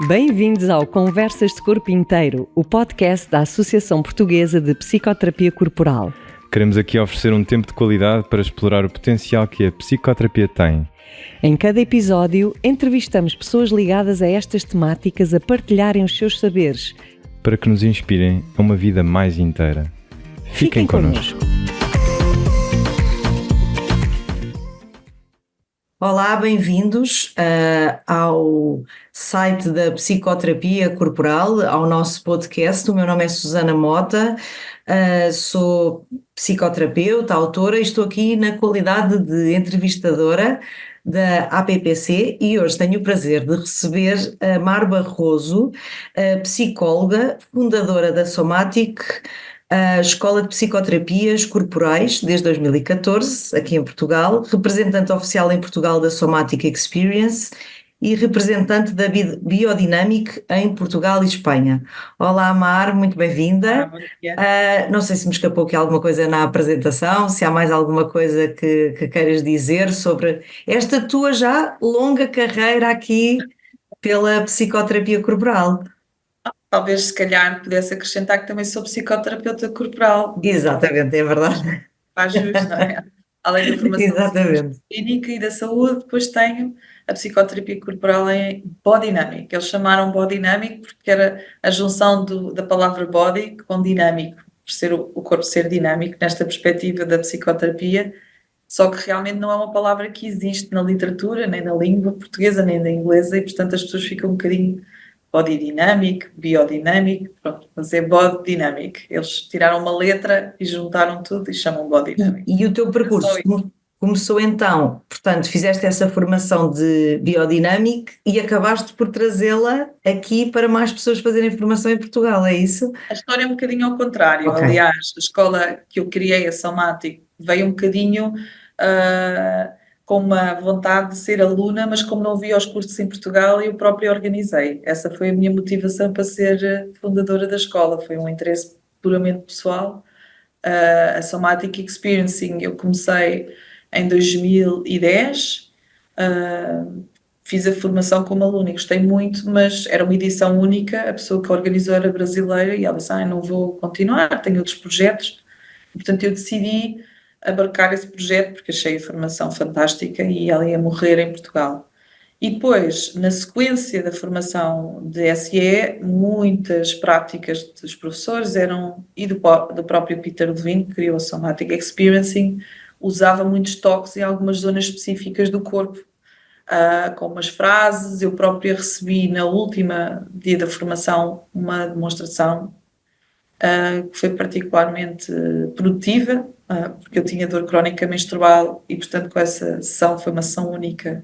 Bem-vindos ao Conversas de Corpo Inteiro, o podcast da Associação Portuguesa de Psicoterapia Corporal. Queremos aqui oferecer um tempo de qualidade para explorar o potencial que a psicoterapia tem. Em cada episódio, entrevistamos pessoas ligadas a estas temáticas a partilharem os seus saberes, para que nos inspirem a uma vida mais inteira. Fiquem connosco. Olá, bem-vindos ao site da Psicoterapia Corporal, ao nosso podcast. O meu nome é Susana Mota, sou psicoterapeuta, autora e estou aqui na qualidade de entrevistadora da APPC e hoje tenho o prazer de receber a Mar Barroso, psicóloga, fundadora da Somatic, a Escola de Psicoterapias Corporais, desde 2014, aqui em Portugal, representante oficial em Portugal da Somatic Experience e representante da Biodynamic em Portugal e Espanha. Olá, Mar, muito bem-vinda. Bom dia. Não sei se me escapou aqui alguma coisa na apresentação, se há mais alguma coisa que queiras dizer sobre esta tua já longa carreira aqui pela psicoterapia corporal. Talvez, se calhar, pudesse acrescentar que também sou psicoterapeuta corporal. Exatamente, é verdade. Faz jus, não é? Além da formação Exatamente. clínica e da saúde, depois tenho a psicoterapia corporal em Bodynamic. Eles chamaram Bodynamic porque era a junção da palavra body com dinâmico, por ser o corpo ser dinâmico, nesta perspectiva da psicoterapia, só que realmente não é uma palavra que existe na literatura, nem na língua portuguesa, nem na inglesa, e portanto as pessoas ficam um bocadinho body dynamic, biodynamic, pronto, mas é body dynamic. Eles tiraram uma letra e juntaram tudo e chamam body dynamic. E o teu percurso começou então, portanto, fizeste essa formação de biodynamic e acabaste por trazê-la aqui para mais pessoas fazerem formação em Portugal, é isso? A história é um bocadinho ao contrário. Ok. Aliás, a escola que eu criei, a Somatic, veio um bocadinho com uma vontade de ser aluna, mas como não via os cursos em Portugal, eu própria organizei. Essa foi a minha motivação para ser fundadora da escola, foi um interesse puramente pessoal. A Somatic Experiencing eu comecei em 2010, fiz a formação como aluna e gostei muito, mas era uma edição única, a pessoa que a organizou era brasileira e ela disse, não vou continuar, tenho outros projetos. E, portanto, eu decidi abarcar esse projeto porque achei a formação fantástica e ela ia morrer em Portugal. E depois, na sequência da formação de SE, muitas práticas dos professores eram, e do próprio Peter Levine, que criou a Somatic Experiencing, usava muitos toques em algumas zonas específicas do corpo, com umas frases. Eu própria recebi, na última dia da formação, uma demonstração que foi particularmente produtiva, porque eu tinha dor crónica menstrual e, portanto, com essa sessão, foi uma sessão única.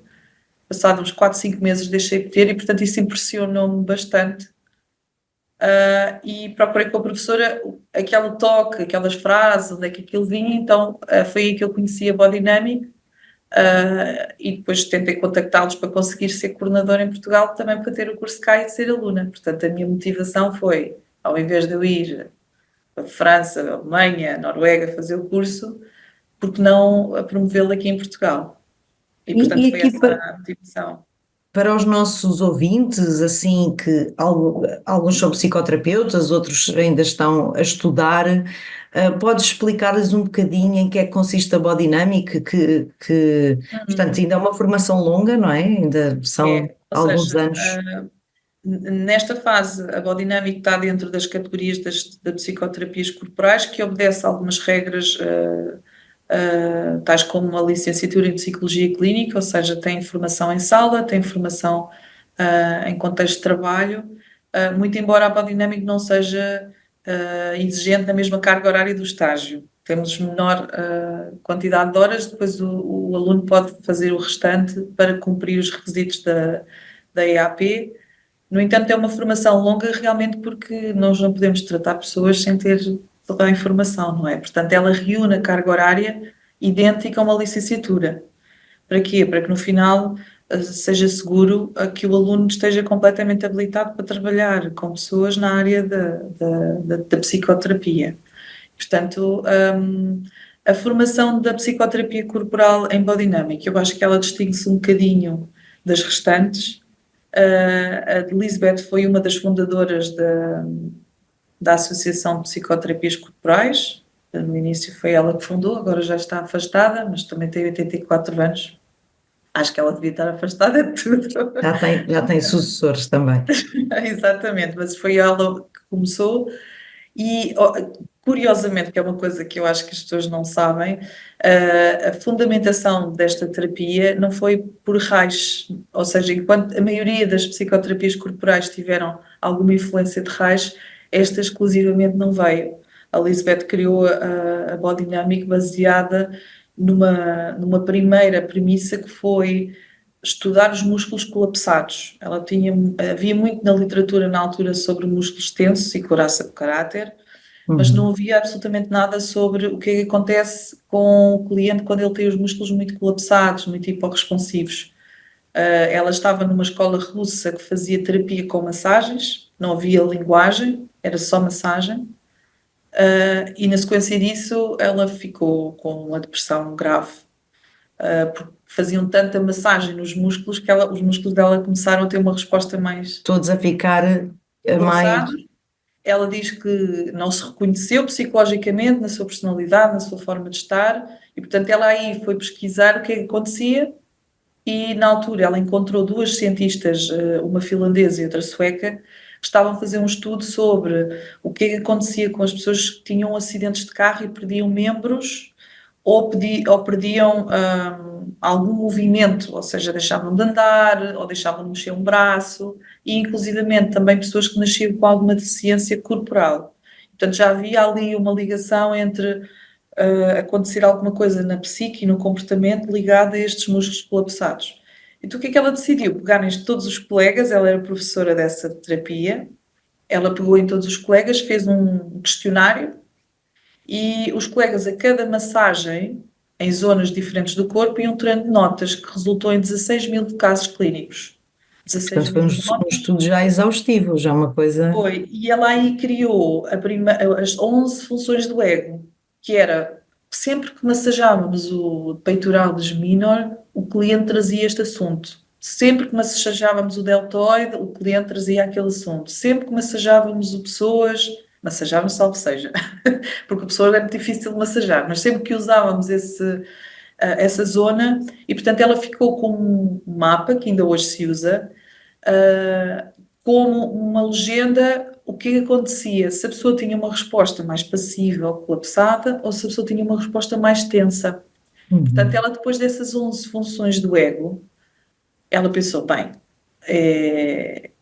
Passados uns 4, 5 meses deixei de ter e, portanto, isso impressionou-me bastante. E procurei com a professora aquele toque, aquelas frases, onde é que aquilo vinha, então foi aí que eu conheci a Bodynamic e depois tentei contactá-los para conseguir ser coordenadora em Portugal, também para ter o curso cá e ser aluna. Portanto, a minha motivação foi, ao invés de eu ir para a França, a Alemanha, a Noruega fazer o curso, porque não a promovê-lo aqui em Portugal? E portanto, E foi aqui essa a motivação. para os nossos ouvintes, assim que alguns são psicoterapeutas, outros ainda estão a estudar, podes explicar-lhes um bocadinho em que é que consiste a Bodynamic, portanto, ainda é uma formação longa, não é? Ainda são Ou alguns seja, anos. nesta fase, a Bodynamic está dentro das categorias das psicoterapias corporais, que obedece a algumas regras, tais como a licenciatura em Psicologia Clínica, ou seja, tem formação em sala, tem formação em contexto de trabalho, muito embora a Bodynamic não seja exigente na mesma carga horária do estágio. Temos menor quantidade de horas, depois o aluno pode fazer o restante para cumprir os requisitos da EAP. No entanto, é uma formação longa realmente porque nós não podemos tratar pessoas sem ter toda a informação, não é? Portanto, ela reúne a carga horária idêntica a uma licenciatura. Para quê? Para que no final seja seguro que o aluno esteja completamente habilitado para trabalhar com pessoas na área da psicoterapia. Portanto, a formação da psicoterapia corporal em Bodynamic, eu acho que ela distingue-se um bocadinho das restantes, A Lisbeth foi uma das fundadoras da Associação de Psicoterapias Corporais. No início foi ela que fundou, agora já está afastada, mas também tem 84 anos. Acho que ela devia estar afastada de tudo. Já tem sucessores também. Exatamente, mas foi ela que começou e, curiosamente, que é uma coisa que eu acho que as pessoas não sabem, a fundamentação desta terapia não foi por Reich, ou seja, enquanto a maioria das psicoterapias corporais tiveram alguma influência de Reich, esta exclusivamente não veio. A Lisbeth criou a Body Dynamic baseada numa primeira premissa que foi estudar os músculos colapsados. Havia muito na literatura na altura sobre músculos tensos e couraça de caráter, mas não havia absolutamente nada sobre o que é que acontece com o cliente quando ele tem os músculos muito colapsados, muito hiporresponsivos. Ela estava numa escola russa que fazia terapia com massagens, não havia linguagem, era só massagem. E na sequência disso ela ficou com uma depressão grave, porque faziam tanta massagem nos músculos que os músculos dela começaram a ter uma resposta mais Todos a ficar mais. colapsados. Ela diz que não se reconheceu psicologicamente na sua personalidade, na sua forma de estar, e portanto ela aí foi pesquisar o que é que acontecia, e na altura ela encontrou duas cientistas, uma finlandesa e outra sueca, que estavam a fazer um estudo sobre o que é que acontecia com as pessoas que tinham acidentes de carro e perdiam membros ou perdiam algum movimento, ou seja, deixavam de andar ou deixavam de mexer um braço, e inclusivamente também pessoas que nasciam com alguma deficiência corporal. Portanto, já havia ali uma ligação entre acontecer alguma coisa na psique e no comportamento ligada a estes músculos colapsados. Então o que é que ela decidiu? Pegar em todos os colegas, ela era professora dessa terapia, ela pegou em todos os colegas, fez um questionário, e os colegas a cada massagem, em zonas diferentes do corpo, iam tirando notas, que resultou em 16 mil casos clínicos. 16 Portanto, foi mil um notas. estudo já exaustivo, já uma coisa. Foi, e ela aí criou as 11 funções do ego, que era, sempre que massajávamos o peitoral minor, o cliente trazia este assunto. Sempre que massajávamos o deltoide, o cliente trazia aquele assunto. Sempre que massajávamos o pessoas, massajávamos salvo seja, porque o pessoa é muito difícil de massajar, mas sempre que usávamos essa zona, e portanto ela ficou com um mapa, que ainda hoje se usa, como uma legenda, o que é que acontecia, se a pessoa tinha uma resposta mais passiva ou colapsada, ou se a pessoa tinha uma resposta mais tensa. Portanto, ela depois dessas 11 funções do ego, ela pensou, bem,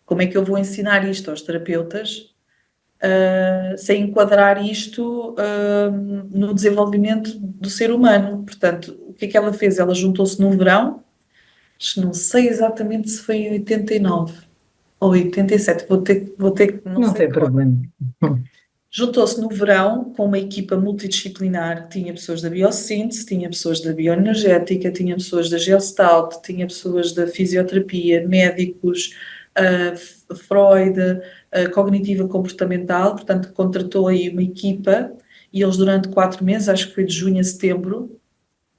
como é que eu vou ensinar isto aos terapeutas sem enquadrar isto no desenvolvimento do ser humano? Portanto, o que é que ela fez? Ela juntou-se num verão, não sei exatamente se foi em 89 ou 87, vou ter que, Não sei tem qual. problema. Juntou-se no verão com uma equipa multidisciplinar, tinha pessoas da biossíntese, tinha pessoas da bioenergética, tinha pessoas da Gestalt, tinha pessoas da fisioterapia, médicos, Freud, cognitiva comportamental, portanto contratou aí uma equipa, e eles durante 4 meses, acho que foi de junho a setembro,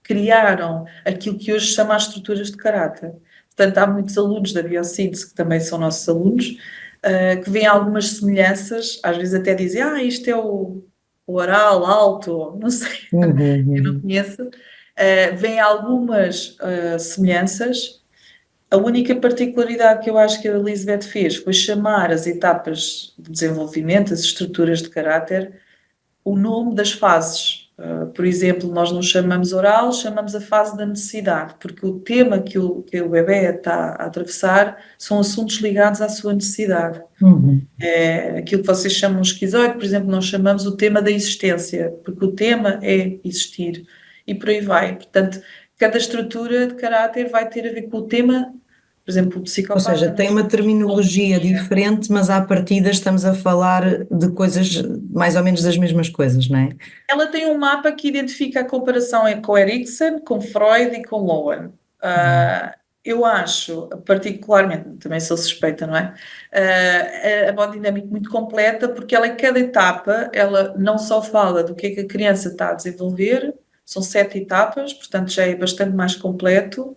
criaram aquilo que hoje se chama as estruturas de caráter. Portanto, há muitos alunos da biossíntese, que também são nossos alunos, que veem algumas semelhanças, às vezes até dizem, isto é o oral alto, não sei, eu não conheço. Veem algumas semelhanças. A única particularidade que eu acho que a Lisbeth fez foi chamar as etapas de desenvolvimento, as estruturas de caráter, o nome das fases. Por exemplo, nós não chamamos oral, chamamos a fase da necessidade, porque o tema que o bebê está a atravessar são assuntos ligados à sua necessidade. Aquilo que vocês chamam de esquizoide, por exemplo, nós chamamos o tema da existência, porque o tema é existir, e por aí vai. Portanto, cada estrutura de caráter vai ter a ver com o tema. Por exemplo, o Ou psicopata... seja, tem uma terminologia diferente, mas à partida estamos a falar de coisas, mais ou menos das mesmas coisas, não é? Ela tem um mapa que identifica a comparação com Erikson, com Freud e com Lowen. Eu acho, particularmente, também sou suspeita, não é? A Body Dynamic muito completa, porque ela, em cada etapa, ela não só fala do que é que a criança está a desenvolver, são 7 etapas, portanto já é bastante mais completo,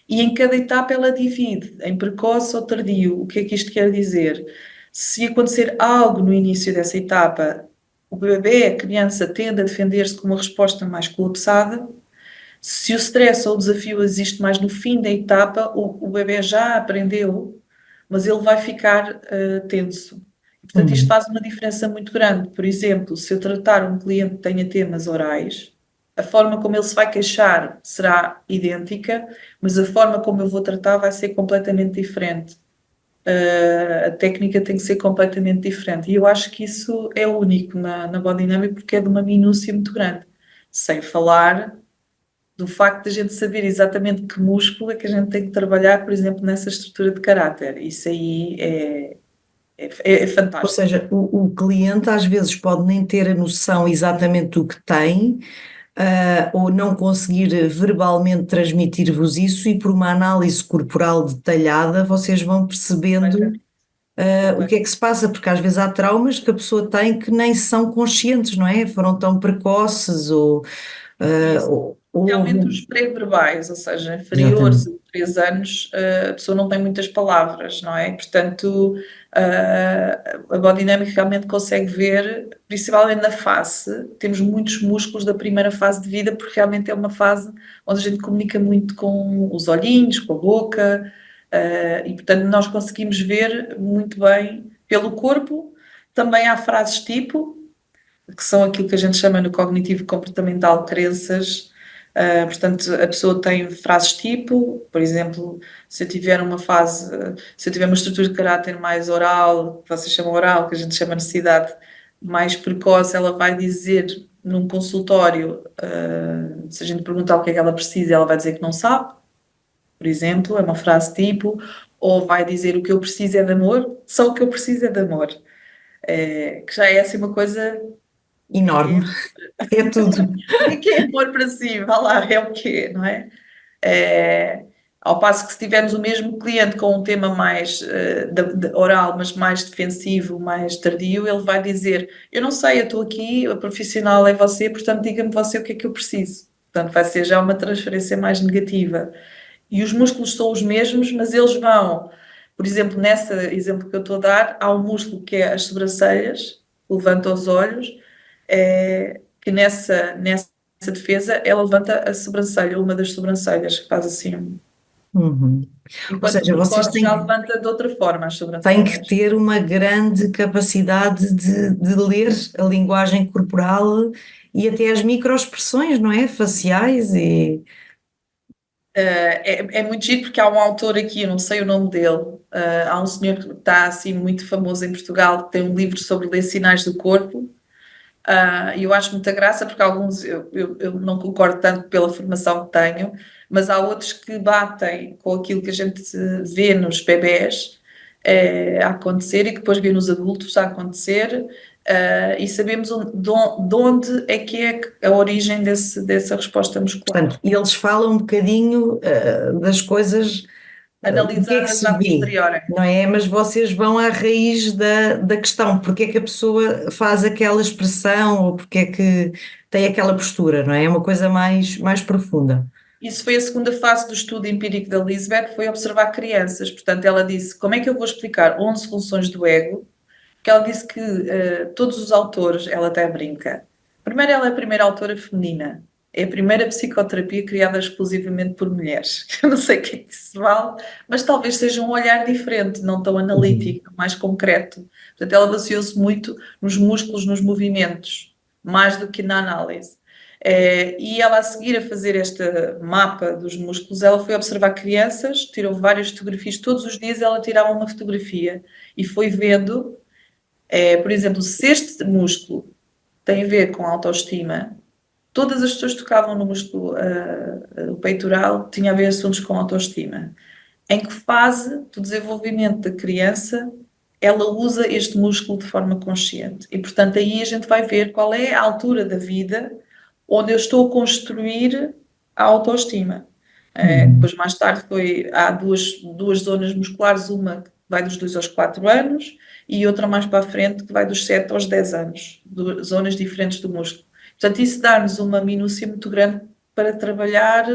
E em cada etapa ela divide em precoce ou tardio. O que é que isto quer dizer? Se acontecer algo no início dessa etapa, o bebê, a criança, tende a defender-se com uma resposta mais colapsada. Se o stress ou o desafio existe mais no fim da etapa, o bebê já aprendeu, mas ele vai ficar tenso. Portanto, isto Uhum. faz uma diferença muito grande. Por exemplo, se eu tratar um cliente que tenha temas orais, a forma como ele se vai queixar será idêntica, mas a forma como eu vou tratar vai ser completamente diferente. A técnica tem que ser completamente diferente. E eu acho que isso é único na Body Dynamics porque é de uma minúcia muito grande. Sem falar do facto de a gente saber exatamente que músculo é que a gente tem que trabalhar, por exemplo, nessa estrutura de caráter. Isso aí é Ou fantástico. seja, o cliente às vezes pode nem ter a noção exatamente do que tem, ou não conseguir verbalmente transmitir-vos isso, e por uma análise corporal detalhada vocês vão percebendo o que é que se passa, porque às vezes há traumas que a pessoa tem que nem são conscientes, não é? Foram tão precoces Isso. ou Realmente os pré-verbais, ou seja, inferiores exatamente. a 3 anos, a pessoa não tem muitas palavras, não é? Portanto, a Body Dynamics realmente consegue ver, principalmente na face, temos muitos músculos da primeira fase de vida, porque realmente é uma fase onde a gente comunica muito com os olhinhos, com a boca, e portanto nós conseguimos ver muito bem pelo corpo. Também há frases tipo, que são aquilo que a gente chama no cognitivo comportamental crenças. Portanto, a pessoa tem frases tipo, por exemplo, se eu tiver uma fase, se eu tiver uma estrutura de caráter mais oral, que vocês chamam oral, que a gente chama necessidade mais precoce, ela vai dizer num consultório, se a gente perguntar o que é que ela precisa, ela vai dizer que não sabe, por exemplo, é uma frase tipo, ou vai dizer o que eu preciso é de amor, só o que eu preciso é de amor. Que já é assim uma coisa. O que é que Enorme, é? é tudo. O que é amor para si? Vá lá, é o quê, não é? É, ao passo que se tivermos o mesmo cliente com um tema mais oral, mas mais defensivo, mais tardio, ele vai dizer, eu não sei, eu estou aqui, a profissional é você, portanto diga-me você o que é que eu preciso. Portanto, vai ser já uma transferência mais negativa. E os músculos são os mesmos, mas eles vão, por exemplo, nesse exemplo que eu estou a dar, há um músculo que é as sobrancelhas, que levanta os olhos, que nessa defesa ela levanta a sobrancelha, uma das sobrancelhas, que faz assim, Uhum. Ou enquanto o seja, vocês precoce já levanta de outra forma as têm que sobrancelhas. ter uma grande capacidade de ler a linguagem corporal e até as microexpressões, não é? Faciais e. É muito giro porque há um autor aqui, eu não sei o nome dele, há um senhor que está assim muito famoso em Portugal, que tem um livro sobre ler sinais do corpo. E eu acho muita graça porque alguns eu não concordo tanto pela formação que tenho, mas há outros que batem com aquilo que a gente vê nos bebés a acontecer e que depois vê nos adultos a acontecer, e sabemos de onde é que é a origem dessa resposta muscular. Portanto, eles falam um bocadinho das coisas, do que é que Analisadas se a vê, posteriori. não é? Mas vocês vão à raiz da questão, porque é que a pessoa faz aquela expressão ou porque é que tem aquela postura, não é? É uma coisa mais profunda. Isso foi a segunda fase do estudo empírico da Lisbeth, foi observar crianças. Portanto, ela disse, como é que eu vou explicar 11 funções do ego? Porque ela disse que todos os autores, ela até brinca. Primeiro, ela é a primeira autora feminina. É a primeira psicoterapia criada exclusivamente por mulheres. Eu não sei o que é que isso vale, mas talvez seja um olhar diferente, não tão Uhum. analítico, mais concreto. Portanto, ela baseou-se muito nos músculos, nos movimentos, mais do que na análise. E ela, a seguir a fazer este mapa dos músculos, ela foi observar crianças, tirou várias fotografias, todos os dias ela tirava uma fotografia e foi vendo, por exemplo, se este músculo tem a ver com autoestima, todas as pessoas que tocavam no músculo o peitoral tinha a ver assuntos com autoestima. Em que fase do desenvolvimento da criança ela usa este músculo de forma consciente? E, portanto, aí a gente vai ver qual é a altura da vida onde eu estou a construir a autoestima. Uhum. Depois, mais tarde, há duas zonas musculares, uma que vai dos 2 aos 4 anos e outra mais para a frente que vai dos 7 aos 10 anos, duas zonas diferentes do músculo. Portanto, isso dá-nos uma minúcia muito grande para trabalhar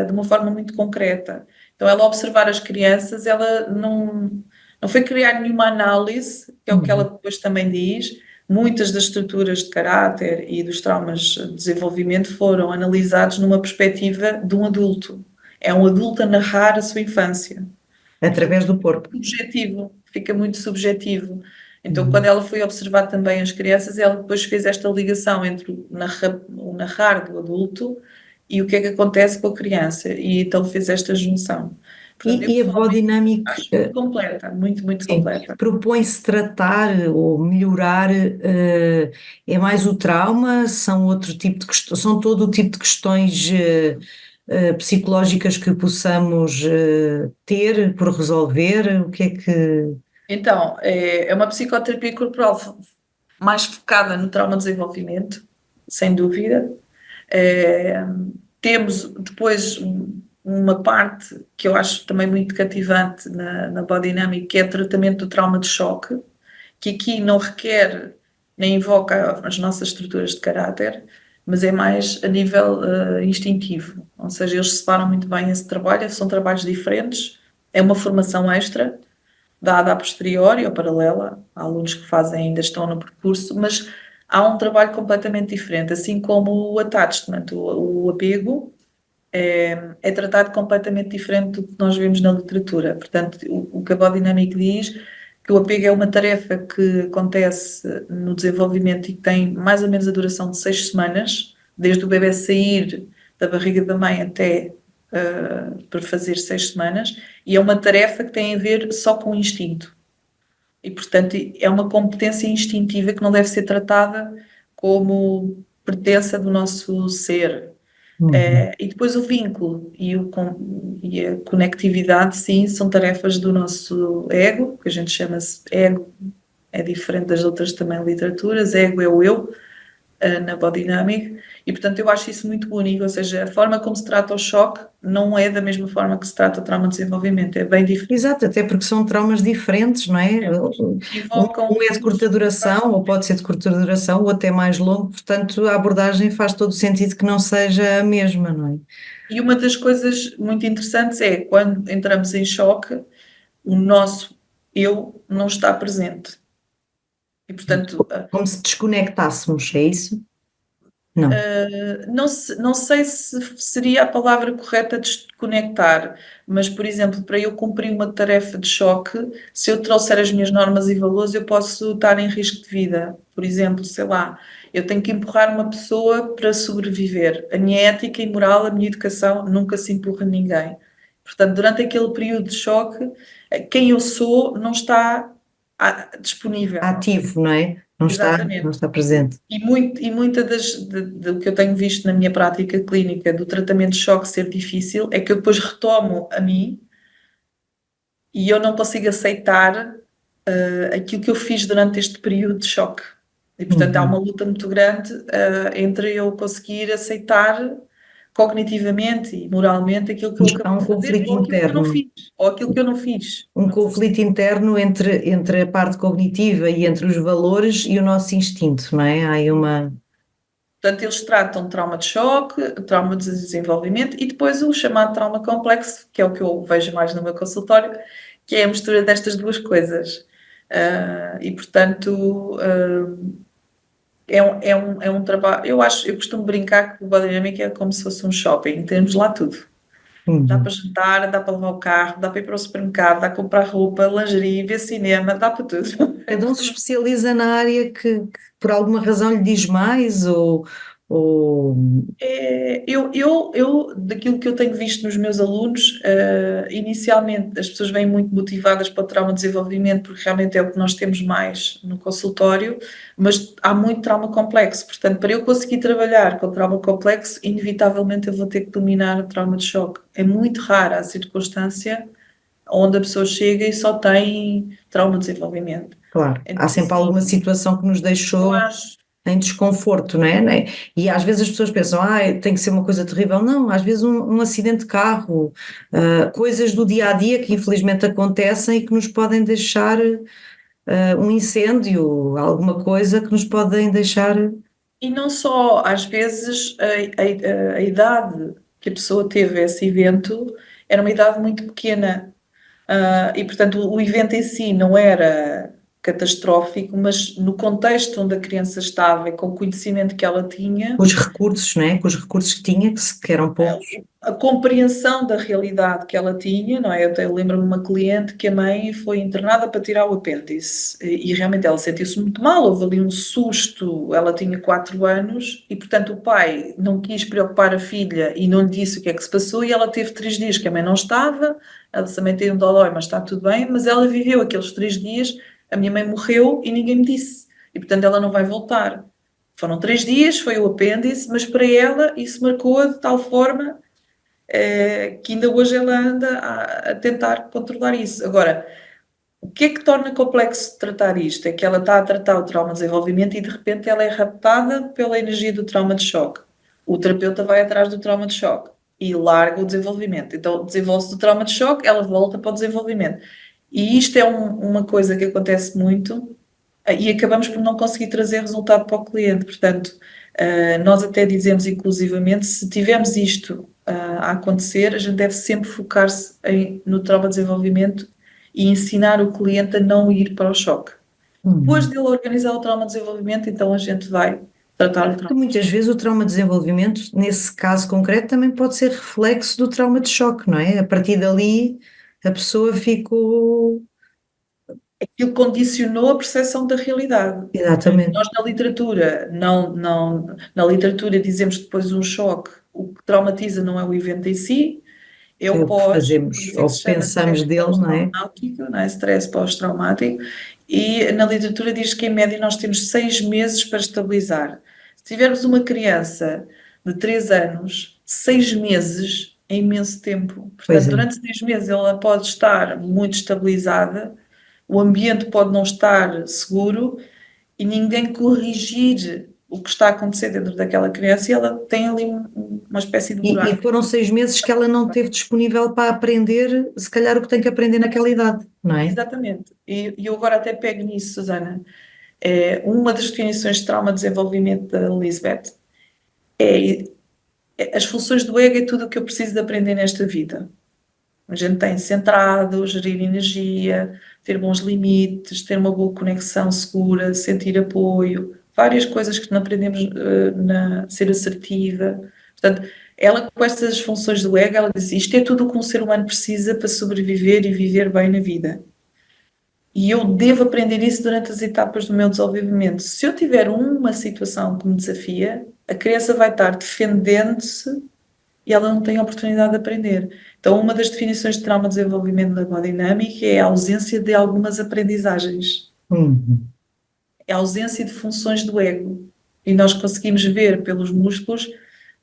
de uma forma muito concreta. Então, ela observar as crianças, ela não foi criar nenhuma análise, que é o que ela depois também diz. Muitas das estruturas de caráter e dos traumas de desenvolvimento foram analisados numa perspectiva de um adulto. É um adulto a narrar a sua infância. Através do corpo. Subjetivo, fica muito subjetivo. Então, quando ela foi observar também as crianças, ela depois fez esta ligação entre o narrar do adulto e o que é que acontece com a criança. E então fez esta junção. Portanto, E a Bodynamic acho muito completa, muito, muito sim, completa. propõe-se tratar ou melhorar, é mais o trauma, são outro tipo de são todo o tipo de questões psicológicas que possamos ter por resolver, o que é que... Então, é uma psicoterapia corporal mais focada no trauma de desenvolvimento, sem dúvida. Temos depois uma parte que eu acho também muito cativante na Bodynamic, que é o tratamento do trauma de choque, que aqui não requer nem invoca as nossas estruturas de caráter, mas é mais a nível instintivo. Ou seja, eles separam muito bem esse trabalho, são trabalhos diferentes, é uma formação extra, dada a posteriori ou paralela, há alunos que fazem ainda estão no percurso, mas há um trabalho completamente diferente, assim como o attachment, o apego, é tratado completamente diferente do que nós vemos na literatura. Portanto, o que a Bodynamic diz, que o apego é uma tarefa que acontece no desenvolvimento e que tem mais ou menos a duração de 6 semanas, desde o bebê sair da barriga da mãe até para fazer 6 semanas, e é uma tarefa que tem a ver só com o instinto. E, portanto, é uma competência instintiva que não deve ser tratada como pertença do nosso ser. E depois o vínculo e a conectividade, sim, são tarefas do nosso ego, que a gente chama-se ego, é diferente das outras também literaturas, ego é o eu, na Bodynamic, e portanto eu acho isso muito único, ou seja, a forma como se trata o choque não é da mesma forma que se trata o trauma de desenvolvimento, é bem diferente. Exato, até porque são traumas diferentes, não é? Invocam Um é de curta duração, ou pode ser de curta duração, ou até mais longo, portanto a abordagem faz todo o sentido que não seja a mesma, não é? E uma das coisas muito interessantes é quando entramos em choque, o nosso eu não está presente. E portanto, Como se desconectássemos, é isso? Não. não sei se seria a palavra correta desconectar, mas, por exemplo, para eu cumprir uma tarefa de choque, se eu trouxer as minhas normas e valores, eu posso estar em risco de vida. Por exemplo, sei lá, eu tenho que empurrar uma pessoa para sobreviver. A minha ética e moral, a minha educação, nunca se empurra ninguém. Portanto, durante aquele período de choque, quem eu sou não está disponível. Ativo, não é? Não Exatamente. está presente. E muita do que eu tenho visto na minha prática clínica do tratamento de choque ser difícil é que eu depois retomo a mim e eu não consigo aceitar aquilo que eu fiz durante este período de choque. E, portanto, há uma luta muito grande entre eu conseguir aceitar cognitivamente e moralmente aquilo que eu Há um acabei de fazer conflito ou aquilo que eu não interno. fiz, ou aquilo que eu não fiz. Um conflito interno entre a parte cognitiva e entre os valores e o nosso instinto, não é? Há aí uma... Portanto, eles tratam trauma de choque, trauma de desenvolvimento e depois o chamado trauma complexo, que é o que eu vejo mais no meu consultório, que é a mistura destas duas coisas. E, portanto, é um trabalho... Eu costumo brincar que o Bodynamic é como se fosse um shopping, temos lá tudo. Dá para jantar, dá para levar o carro, dá para ir para o supermercado, dá para comprar roupa, lingerie, ver cinema, dá para tudo. Cada um se especializa na área que por alguma razão lhe diz mais ou... Daquilo que eu tenho visto nos meus alunos, inicialmente as pessoas vêm muito motivadas para o trauma de desenvolvimento, porque realmente é o que nós temos mais no consultório, mas há muito trauma complexo. Portanto, para eu conseguir trabalhar com o trauma complexo, inevitavelmente eu vou ter que dominar o trauma de choque. É muito rara a circunstância onde a pessoa chega e só tem trauma de desenvolvimento. Claro, há sempre alguma situação que nos deixou Eu acho. em desconforto, não é? Não é? E às vezes as pessoas pensam, tem que ser uma coisa terrível. Não, às vezes um acidente de carro, coisas do dia a dia que infelizmente acontecem e que nos podem deixar um incêndio, alguma coisa que nos podem deixar. E não só, às vezes, a idade que a pessoa teve esse evento era uma idade muito pequena. E, portanto, o evento em si não era catastrófico, mas no contexto onde a criança estava e com o conhecimento que ela tinha, Os recursos, não é? Com os recursos que tinha, que eram poucos. a compreensão da realidade que ela tinha, não é? Eu lembro-me de uma cliente que a mãe foi internada para tirar o apêndice e realmente ela sentiu-se muito mal, houve ali um susto, ela tinha 4 anos e, portanto, o pai não quis preocupar a filha e não lhe disse o que é que se passou e ela teve 3 dias que a mãe não estava, ela também tem um dodói, mas está tudo bem, mas ela viveu aqueles 3 dias, a minha mãe morreu e ninguém me disse e, portanto, ela não vai voltar. Foram 3 dias, foi o apêndice, mas para ela isso marcou de tal forma que ainda hoje ela anda a tentar controlar isso. Agora, o que é que torna complexo tratar isto? É que ela está a tratar o trauma de desenvolvimento e de repente ela é raptada pela energia do trauma de choque. O terapeuta vai atrás do trauma de choque e larga o desenvolvimento. Então, desenvolve-se do trauma de choque, ela volta para o desenvolvimento. E isto é uma coisa que acontece muito e acabamos por não conseguir trazer resultado para o cliente. Portanto, nós até dizemos inclusivamente, se tivermos isto a acontecer, a gente deve sempre focar-se no trauma de desenvolvimento e ensinar o cliente a não ir para o choque. Depois de ele organizar o trauma de desenvolvimento, então a gente vai tratar o Porque trauma. muitas vezes o trauma de desenvolvimento, nesse caso concreto, também pode ser reflexo do trauma de choque, não é? A partir dali a pessoa ficou. Aquilo condicionou a percepção da realidade. Exatamente. Nós na literatura, na literatura dizemos que depois de um choque, o que traumatiza não é o evento em si, é É o o que pós, por fazemos isso é que ou se que chama pensamos stress dele, não é? pós-traumático, não é? Stress pós-traumático, e na literatura diz que em média nós temos 6 meses para estabilizar. Se tivermos uma criança de 3 anos, 6 meses é imenso tempo. Pois Portanto, é. durante 6 meses ela pode estar muito estabilizada, o ambiente pode não estar seguro e ninguém corrigir o que está a acontecer dentro daquela criança e ela tem ali uma espécie de E buraco. foram 6 meses que ela não teve disponível para aprender, se calhar, o que tem que aprender naquela idade, não é? Exatamente. E eu agora até pego nisso, Susana. Uma das definições de trauma de desenvolvimento da Elizabeth é as funções do ego é tudo o que eu preciso de aprender nesta vida. A gente tem centrado, gerir energia, ter bons limites, ter uma boa conexão segura, sentir apoio, várias coisas que não aprendemos na ser assertiva. Portanto, ela com estas funções do ego, ela diz, isto é tudo o que um ser humano precisa para sobreviver e viver bem na vida. E eu devo aprender isso durante as etapas do meu desenvolvimento. Se eu tiver uma situação que me desafia, a criança vai estar defendendo-se e ela não tem a oportunidade de aprender. Então, uma das definições de trauma de desenvolvimento da Body Dynamic é a ausência de algumas aprendizagens. Uhum. É a ausência de funções do ego. E nós conseguimos ver pelos músculos,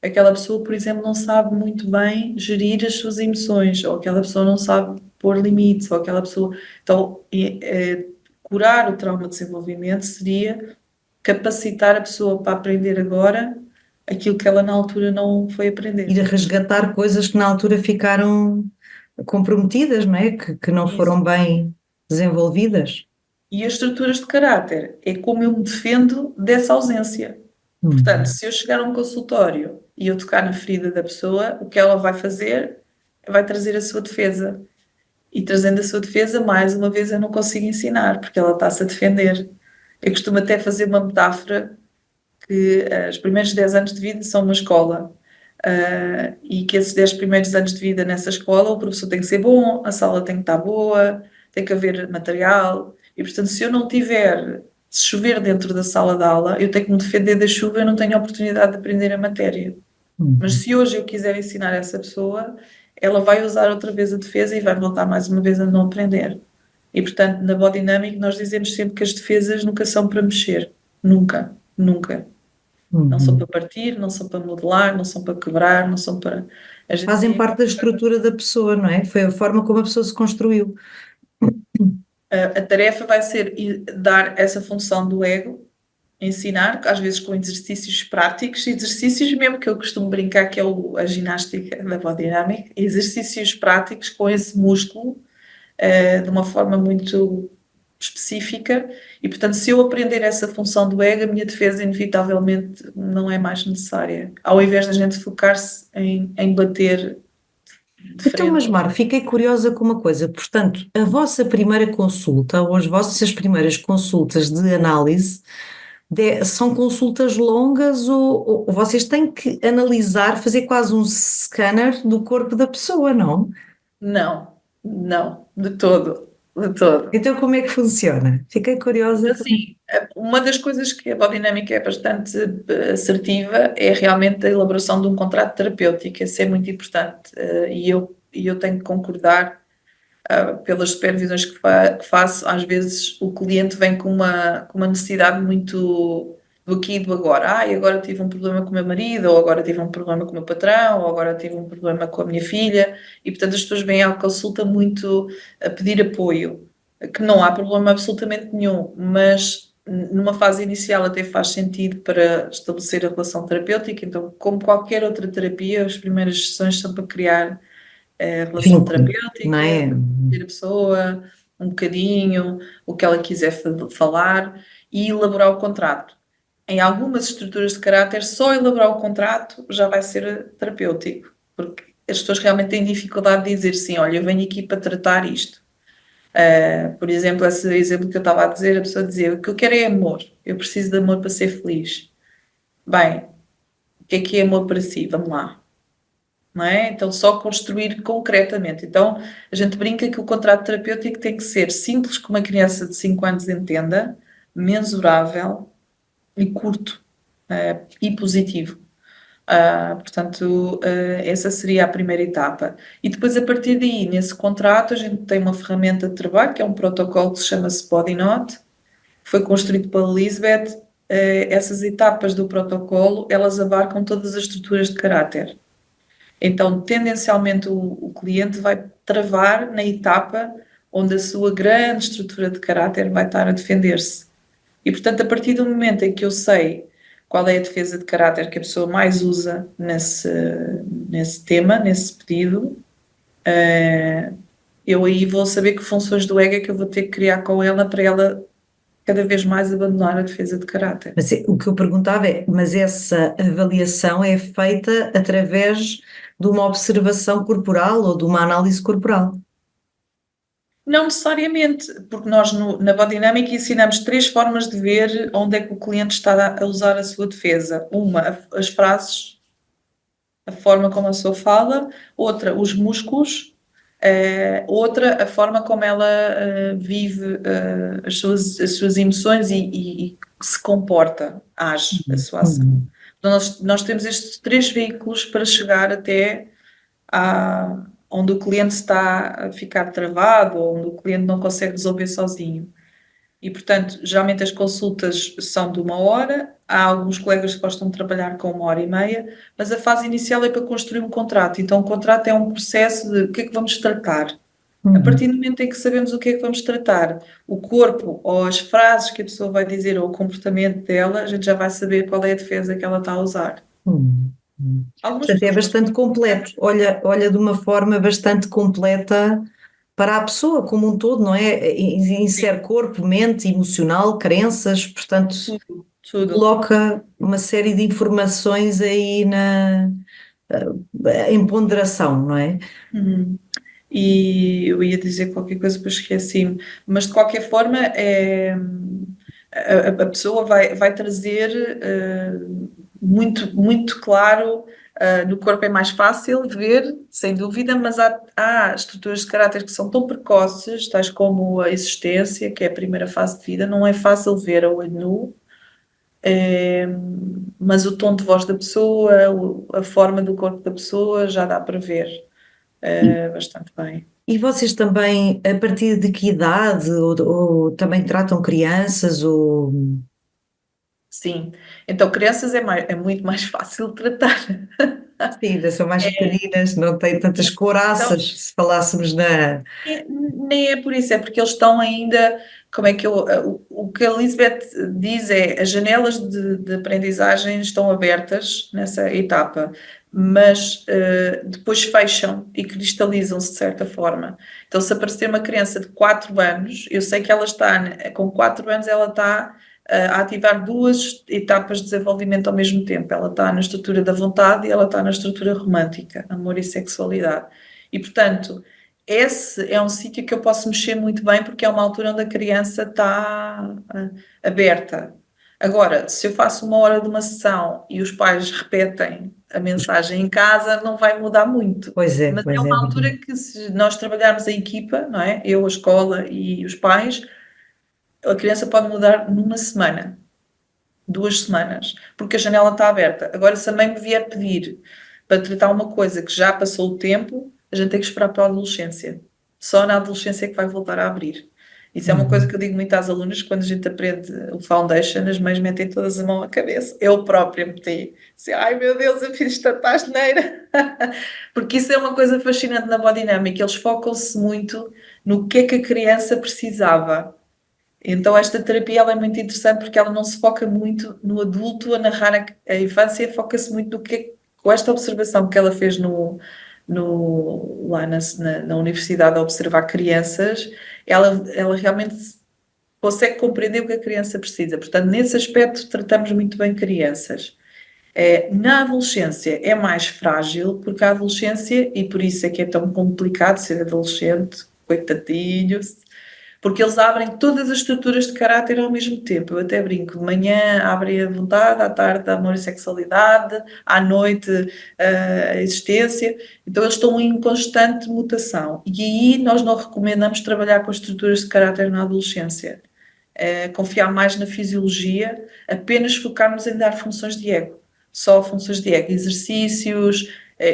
aquela pessoa, por exemplo, não sabe muito bem gerir as suas emoções, ou aquela pessoa não sabe pôr limites, ou aquela pessoa. Então, curar o trauma de desenvolvimento seria capacitar a pessoa para aprender agora aquilo que ela na altura não foi aprender. Ir a resgatar coisas que na altura ficaram comprometidas, não é? Que não foram Isso. bem desenvolvidas. E as estruturas de caráter é como eu me defendo dessa ausência. Portanto, se eu chegar a um consultório e eu tocar na ferida da pessoa, o que ela vai fazer vai trazer a sua defesa. E trazendo a sua defesa, mais uma vez, eu não consigo ensinar, porque ela está-se a defender. Eu costumo até fazer uma metáfora que os primeiros 10 anos de vida são uma escola. E que esses 10 primeiros anos de vida nessa escola, o professor tem que ser bom, a sala tem que estar boa, tem que haver material. E, portanto, se eu não tiver, se chover dentro da sala de aula, eu tenho que me defender da chuva, eu não tenho a oportunidade de aprender a matéria. Mas se hoje eu quiser ensinar essa pessoa, ela vai usar outra vez a defesa e vai voltar mais uma vez a não aprender. E, portanto, na Body Dynamic nós dizemos sempre que as defesas nunca são para mexer. Nunca, nunca. Não são para partir, não são para modelar, não são para quebrar, não são para... A gente Fazem tem parte da estrutura da pessoa, não é? Foi a forma como a pessoa se construiu. a tarefa vai ser dar essa função do ego, ensinar, às vezes com exercícios práticos, exercícios mesmo que eu costumo brincar que é a ginástica da Body Dynamic, exercícios práticos com esse músculo de uma forma muito específica e, portanto, se eu aprender essa função do ego, a minha defesa inevitavelmente não é mais necessária. Ao invés da gente focar-se em bater de Então, mas frente. Mar, fiquei curiosa com uma coisa. Portanto, a vossa primeira consulta ou as vossas primeiras consultas de análise são consultas longas ou vocês têm que analisar, fazer quase um scanner do corpo da pessoa, não? Não, não, de todo, de todo. Então, como é que funciona? Fiquei curiosa. Assim, uma das coisas que a biodinâmica é bastante assertiva é realmente a elaboração de um contrato terapêutico. Isso é muito importante, e eu tenho que concordar, pelas supervisões que faço. Às vezes o cliente vem com uma necessidade muito do aqui e do agora. Agora tive um problema com o meu marido, ou agora tive um problema com o meu patrão, ou agora tive um problema com a minha filha, e portanto as pessoas vêm à consulta muito a pedir apoio, que não há problema absolutamente nenhum, mas numa fase inicial até faz sentido para estabelecer a relação terapêutica. Então, como qualquer outra terapia, as primeiras sessões são para criar a relação Vínculo, não terapêutica, é? ter a pessoa, um bocadinho, o que ela quiser falar, e elaborar o contrato. Em algumas estruturas de caráter, só elaborar o contrato já vai ser terapêutico, porque as pessoas realmente têm dificuldade de dizer sim, olha, eu venho aqui para tratar isto. Por exemplo, esse exemplo que eu estava a dizer, a pessoa dizia, o que eu quero é amor, eu preciso de amor para ser feliz. Bem, o que é amor para si? Vamos lá. Não é? Então, só construir concretamente. Então, a gente brinca que o contrato terapêutico tem que ser simples, que uma criança de 5 anos entenda, mensurável e curto, e positivo. Portanto, essa seria a primeira etapa. E depois, a partir daí, nesse contrato, a gente tem uma ferramenta de trabalho, que é um protocolo que se chama-se Body Note, que foi construído pela Elizabeth. Essas etapas do protocolo, elas abarcam todas as estruturas de caráter. Então, tendencialmente, o cliente vai travar na etapa onde a sua grande estrutura de caráter vai estar a defender-se. E, portanto, a partir do momento em que eu sei qual é a defesa de caráter que a pessoa mais usa nesse tema, nesse pedido, eu aí vou saber que funções do ego é que eu vou ter que criar com ela para ela cada vez mais abandonar a defesa de caráter. Mas o que eu perguntava é, mas essa avaliação é feita através de uma observação corporal ou de uma análise corporal? Não necessariamente, porque nós na Biodinâmica ensinamos 3 formas de ver onde é que o cliente está a usar a sua defesa. Uma, as frases, a forma como a pessoa fala; outra, os músculos; outra, a forma como ela vive as suas emoções e se comporta, age, a sua ação. Uhum. Então, nós temos estes 3 veículos para chegar até onde o cliente está a ficar travado, ou onde o cliente não consegue resolver sozinho. E, portanto, geralmente as consultas são de 1 hora. Há alguns colegas que gostam de trabalhar com 1 hora e meia, mas a fase inicial é para construir um contrato. Então, o contrato é um processo de o que é que vamos tratar. A partir do momento em que sabemos o que é que vamos tratar, o corpo ou as frases que a pessoa vai dizer ou o comportamento dela, a gente já vai saber qual é a defesa que ela está a usar. Algumas Portanto, é pessoas bastante completo, olha de uma forma bastante completa para a pessoa como um todo, não é? Insere corpo, mente, emocional, crenças, portanto, tudo. coloca uma série de informações aí em ponderação, não é? E eu ia dizer qualquer coisa, depois esqueci-me, mas de qualquer forma a pessoa vai trazer muito, muito claro. No corpo é mais fácil ver, sem dúvida, mas há estruturas de caráter que são tão precoces, tais como a existência, que é a primeira fase de vida. Não é fácil ver a olho nu, mas o tom de voz da pessoa, a forma do corpo da pessoa, já dá para ver bastante bem. E vocês também, a partir de que idade, ou também tratam crianças, ou... Sim, então crianças é muito mais fácil de tratar. Sim, ainda são mais pequeninas, não têm tantas Então, couraças, se falássemos na... nem é por isso, é porque eles estão ainda. Como é que o que a Elizabeth diz é: as janelas de aprendizagem estão abertas nessa etapa. mas depois fecham e cristalizam-se de certa forma. Então, se aparecer uma criança de 4 anos, eu sei que ela está, com 4 anos, ela está a ativar 2 etapas de desenvolvimento ao mesmo tempo. Ela está na estrutura da vontade e ela está na estrutura romântica, amor e sexualidade. E, portanto, esse é um sítio que eu posso mexer muito bem porque é uma altura onde a criança está aberta. Agora, se eu faço 1 hora de uma sessão e os pais repetem a mensagem em casa, não vai mudar muito. Pois é, Mas é pois é. uma altura que, se nós trabalharmos a equipa, não é? Eu, a escola e os pais, a criança pode mudar numa semana, 2 semanas, porque a janela está aberta. Agora, se a mãe me vier pedir para tratar uma coisa que já passou o tempo, a gente tem que esperar para a adolescência. Só na adolescência é que vai voltar a abrir. Isso é uma coisa que eu digo muito às alunas, quando a gente aprende o foundation, as mães metem todas a mão à cabeça. Eu própria meti. Assim, ai meu Deus, eu fiz tanta asneira. Porque isso é uma coisa fascinante na Body Dynamic. Eles focam-se muito no que é que a criança precisava. Então esta terapia ela é muito interessante porque ela não se foca muito no adulto a narrar a infância, foca-se muito no que com esta observação que ela fez lá na universidade a observar crianças, ela realmente consegue compreender o que a criança precisa. Portanto, nesse aspecto tratamos muito bem crianças. Na adolescência é mais frágil, porque a adolescência, e por isso é que é tão complicado ser adolescente, coitadinhos, porque eles abrem todas as estruturas de caráter ao mesmo tempo. Eu até brinco, de manhã abrem a vontade, à tarde a amor e sexualidade, à noite a existência. Então eles estão em constante mutação. E aí nós não recomendamos trabalhar com as estruturas de caráter na adolescência. Confiar mais na fisiologia, apenas focarmos em dar funções de ego. Só funções de ego, exercícios,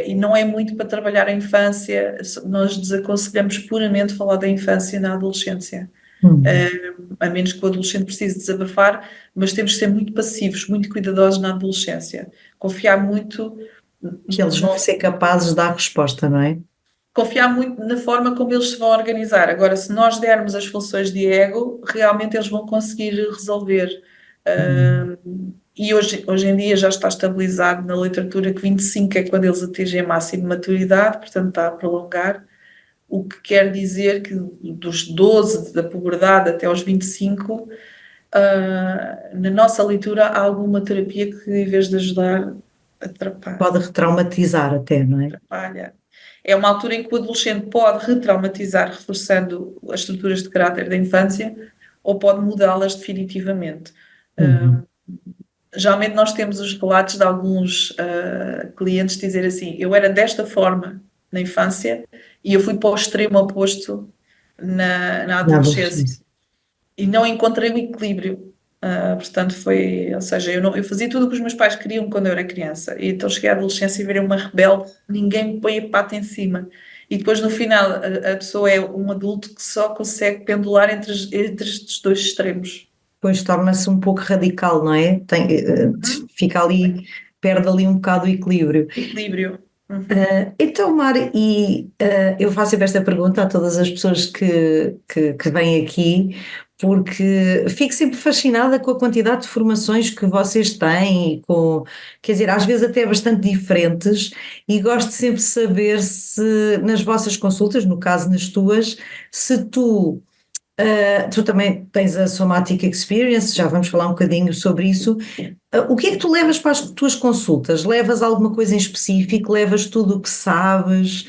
e não é muito para trabalhar a infância, nós desaconselhamos puramente falar da infância na adolescência, a menos que o adolescente precise desabafar, mas temos que ser muito passivos, muito cuidadosos na adolescência, confiar muito, Que eles vão ser capazes de dar resposta, não é? confiar muito na forma como eles se vão organizar. Agora, se nós dermos as funções de ego, realmente eles vão conseguir resolver. E hoje em dia já está estabilizado na literatura que 25 é quando eles atingem a máxima maturidade, portanto está a prolongar, o que quer dizer que dos 12 da puberdade até aos 25, na nossa leitura há alguma terapia que, em vez de ajudar, atrapalha. Pode retraumatizar até, não é? Atrapalha. É uma altura em que o adolescente pode retraumatizar, reforçando as estruturas de caráter da infância, ou pode mudá-las definitivamente. Geralmente nós temos os relatos de alguns clientes dizer assim, eu era desta forma na infância e eu fui para o extremo oposto na adolescência e não encontrei o equilíbrio. Portanto ou seja, eu fazia tudo o que os meus pais queriam quando eu era criança e então cheguei à adolescência e virei uma rebelde, ninguém me põe a pata em cima. E depois no final a pessoa é um adulto que só consegue pendular entre estes dois extremos. Depois torna-se um pouco radical, não é? Fica ali, perde ali um bocado o equilíbrio. Equilíbrio. Então, Mari, eu faço sempre esta pergunta a todas as pessoas que vêm aqui, porque fico sempre fascinada com a quantidade de formações que vocês têm, quer dizer, às vezes até bastante diferentes, e gosto sempre de saber se nas vossas consultas, no caso nas tuas, se tu também tens a Somatic Experience, já vamos falar um bocadinho sobre isso. O que é que tu levas para as tuas consultas? Levas alguma coisa em específico? Levas tudo o que sabes?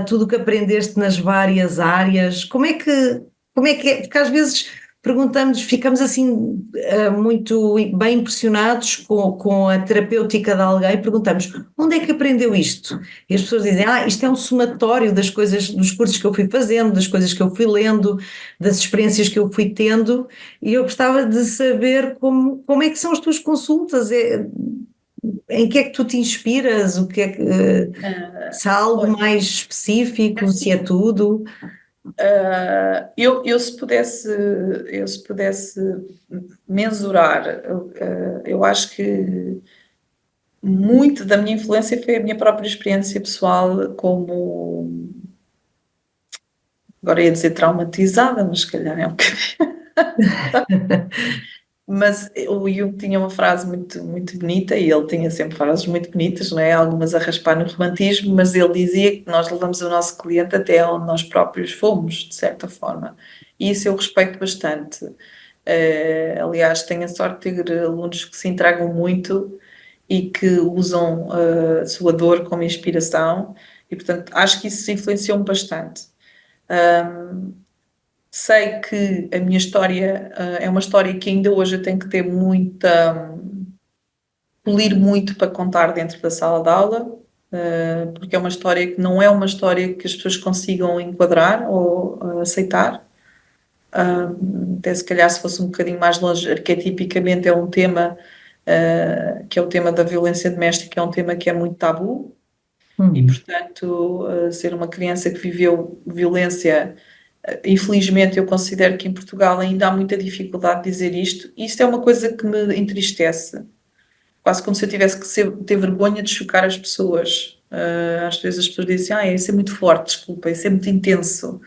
Tudo o que aprendeste nas várias áreas? Como é que é? Porque às vezes perguntamos, ficamos assim muito bem impressionados com a terapêutica de alguém e perguntamos, onde é que aprendeu isto? E as pessoas dizem, isto é um somatório das coisas, dos cursos que eu fui fazendo, das coisas que eu fui lendo, das experiências que eu fui tendo, e eu gostava de saber como é que são as tuas consultas, em que é que tu te inspiras, o que é que, se há algo mais específico, se é tudo... Eu se pudesse mensurar, eu acho que muito da minha influência foi a minha própria experiência pessoal como, agora ia dizer traumatizada, mas se calhar é um bocadinho. Mas o Jung tinha uma frase muito, muito bonita, e ele tinha sempre frases muito bonitas, não é? Algumas a raspar no romantismo, mas ele dizia que nós levamos o nosso cliente até onde nós próprios fomos, de certa forma. E isso eu respeito bastante. Aliás, tenho a sorte de ter alunos que se entregam muito e que usam a sua dor como inspiração, e portanto acho que isso influenciou-me bastante. Sei que a minha história é uma história que ainda hoje eu tenho que ter muita, polir muito para contar dentro da sala de aula, porque é uma história que não é uma história que as pessoas consigam enquadrar ou aceitar. Até se calhar se fosse um bocadinho mais longe, arquetipicamente é um tema que é o tema da violência doméstica, é um tema que é muito tabu, e portanto ser uma criança que viveu violência, infelizmente eu considero que em Portugal ainda há muita dificuldade de dizer isto, e isto é uma coisa que me entristece, quase como se eu tivesse que ter vergonha de chocar as pessoas. Às vezes as pessoas dizem, isso é muito forte, desculpa, isso é muito intenso.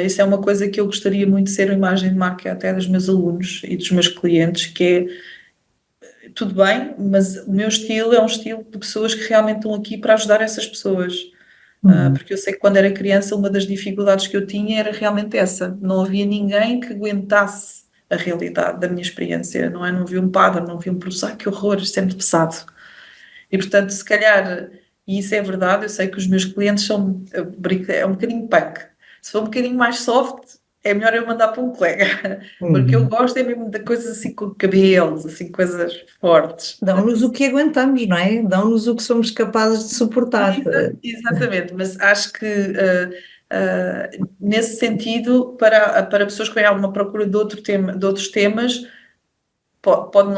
Isso é uma coisa que eu gostaria muito de ser uma imagem de marca até dos meus alunos e dos meus clientes, que é tudo bem, mas o meu estilo é um estilo de pessoas que realmente estão aqui para ajudar essas pessoas. Porque eu sei que quando era criança uma das dificuldades que eu tinha era realmente essa. Não havia ninguém que aguentasse a realidade da minha experiência, não é? Não havia um padre, não havia um professor, que horror, isto é muito pesado. E portanto, se calhar, e isso é verdade, eu sei que os meus clientes são, é um bocadinho punk. Se for um bocadinho mais soft, é melhor eu mandar para um colega, porque eu gosto é mesmo de coisas assim com cabelos, assim, coisas fortes. Dão-nos o que aguentamos, não é? Dão-nos o que somos capazes de suportar. Exatamente, mas acho que nesse sentido, para pessoas que têm alguma procura de outros temas,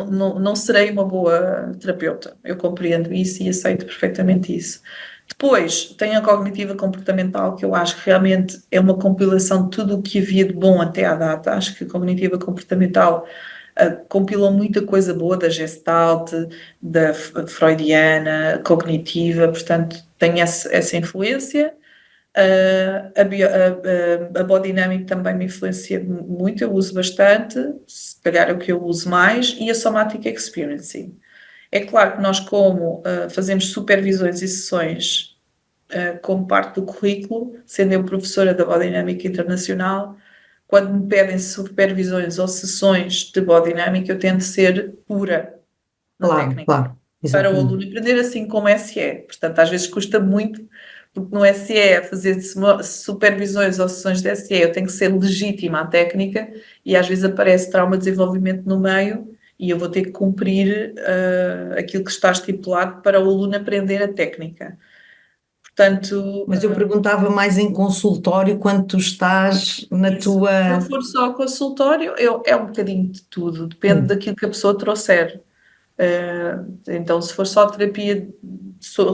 não serei uma boa terapeuta. Eu compreendo isso e aceito perfeitamente isso. Depois, tem a cognitiva comportamental, que eu acho que realmente é uma compilação de tudo o que havia de bom até à data. Acho que a cognitiva comportamental compilou muita coisa boa da Gestalt, da freudiana, cognitiva, portanto, tem essa influência. A Body Dynamic também me influencia muito, eu uso bastante, se calhar é o que eu uso mais, e a Somatic Experiencing. É claro que nós, como fazemos supervisões e sessões como parte do currículo, sendo eu professora da Body Dynamic Internacional, quando me pedem supervisões ou sessões de Body Dynamic, eu tento ser pura na técnica. Claro, para o aluno aprender, assim como SE. Portanto, às vezes custa muito, porque no SE, fazer supervisões ou sessões de SE, eu tenho que ser legítima à técnica, e às vezes aparece trauma de desenvolvimento no meio, e eu vou ter que cumprir aquilo que está estipulado para o aluno aprender a técnica. Portanto, mas eu perguntava mais em consultório, quando tu estás na tua... Se não for só consultório, é um bocadinho de tudo, depende daquilo que a pessoa trouxer. Então, se for só terapia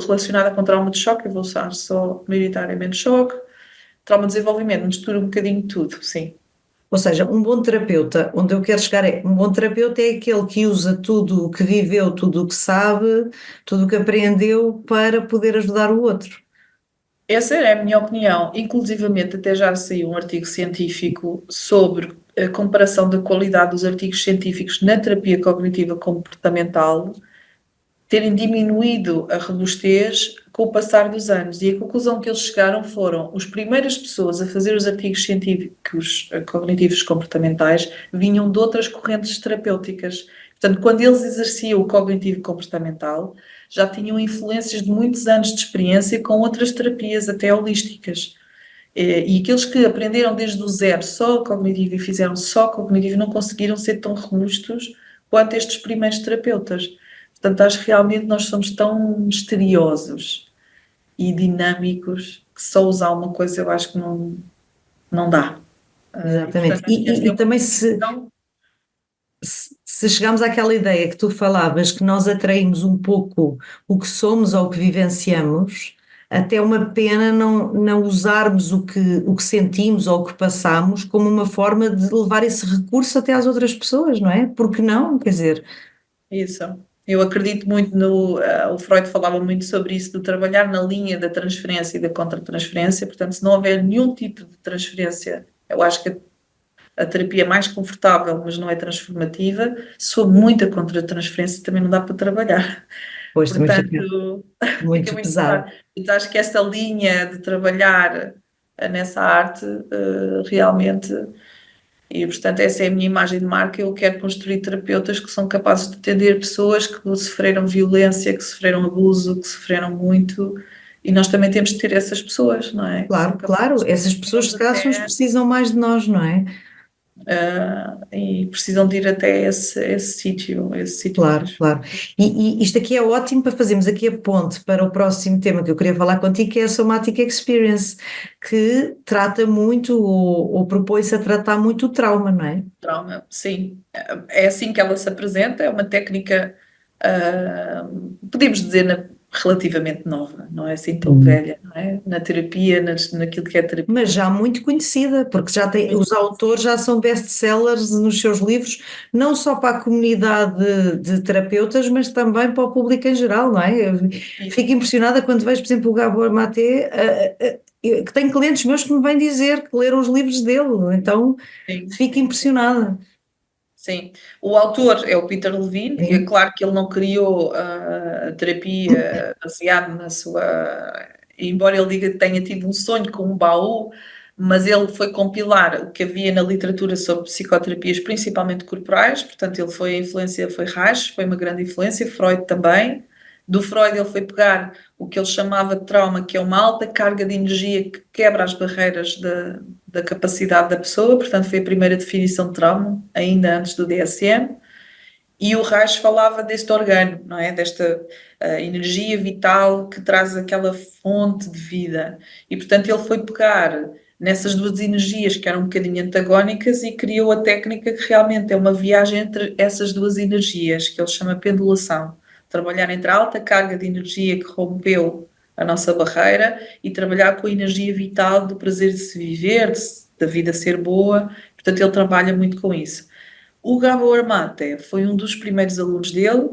relacionada com trauma de choque, eu vou usar só maioritariamente choque. Trauma de desenvolvimento, mistura um bocadinho de tudo, sim. Ou seja, um bom terapeuta, onde eu quero chegar um bom terapeuta é aquele que usa tudo o que viveu, tudo o que sabe, tudo o que aprendeu para poder ajudar o outro. Essa é a minha opinião. Inclusivamente, até já saiu um artigo científico sobre a comparação da qualidade dos artigos científicos na terapia cognitiva comportamental terem diminuído a robustez com o passar dos anos. E a conclusão que eles chegaram foram: as primeiras pessoas a fazer os artigos científicos cognitivos comportamentais vinham de outras correntes terapêuticas. Portanto, quando eles exerciam o cognitivo comportamental, já tinham influências de muitos anos de experiência com outras terapias, até holísticas. E aqueles que aprenderam desde o zero só o cognitivo e fizeram só cognitivo não conseguiram ser tão robustos quanto estes primeiros terapeutas. Portanto, acho que realmente nós somos tão misteriosos e dinâmicos que só usar uma coisa eu acho que não dá. Exatamente. E também se chegamos àquela ideia que tu falavas, que nós atraímos um pouco o que somos ou o que vivenciamos, até uma pena não usarmos o que sentimos ou o que passamos como uma forma de levar esse recurso até às outras pessoas, não é? Porque não? Quer dizer... Isso. Eu acredito muito o Freud falava muito sobre isso, do trabalhar na linha da transferência e da contra-transferência. Portanto, se não houver nenhum tipo de transferência, eu acho que a terapia mais confortável, mas não é transformativa, se for muita contra-transferência também não dá para trabalhar. Pois também fica Portanto, fica muito muito pesado. pesado. Então, acho que esta linha de trabalhar nessa arte realmente, e portanto essa é a minha imagem de marca, eu quero construir terapeutas que são capazes de atender pessoas que sofreram violência, que sofreram abuso, que sofreram muito, e nós também temos de ter essas pessoas, não é? Que são Claro, claro, capazes de essas pessoas se calhar são as que até precisam mais de nós, não é? e precisam de ir até esse sítio Claro, mais. claro. E isto aqui é ótimo para fazermos aqui a ponte para o próximo tema que eu queria falar contigo, que é a Somatic Experience, que trata muito, ou propõe-se a tratar muito o trauma, não é? Trauma, sim. É assim que ela se apresenta, é uma técnica, ah, podemos dizer, relativamente nova, não é assim tão velha, não é? Na terapia, naquilo que é terapia. Mas já muito conhecida, porque já tem, os autores já são best-sellers nos seus livros, não só para a comunidade de terapeutas, mas também para o público em geral, não é? Eu fico impressionada quando vejo, por exemplo, o Gabor Maté, que tem clientes meus que me vêm dizer que leram os livros dele, então Sim, fico sim, sim. impressionada. Sim, o autor é o Peter Levine, e é Sim. claro que ele não criou a terapia baseado na sua. Embora ele diga que tenha tido um sonho com um baú, mas ele foi compilar o que havia na literatura sobre psicoterapias, principalmente corporais, portanto, ele foi a influência, foi Reich, foi uma grande influência, Freud também. Do Freud, ele foi pegar o que ele chamava de trauma, que é uma alta carga de energia que quebra as barreiras da capacidade da pessoa, portanto, foi a primeira definição de trauma, ainda antes do DSM. E o Reich falava deste organo, não é? Desta energia vital que traz aquela fonte de vida. E, portanto, ele foi pegar nessas duas energias que eram um bocadinho antagónicas e criou a técnica que realmente é uma viagem entre essas duas energias, que ele chama pendulação. Trabalhar entre a alta carga de energia que rompeu a nossa barreira e trabalhar com a energia vital do prazer de se viver, da vida ser boa. Portanto, ele trabalha muito com isso. O Gabor Mate foi um dos primeiros alunos dele.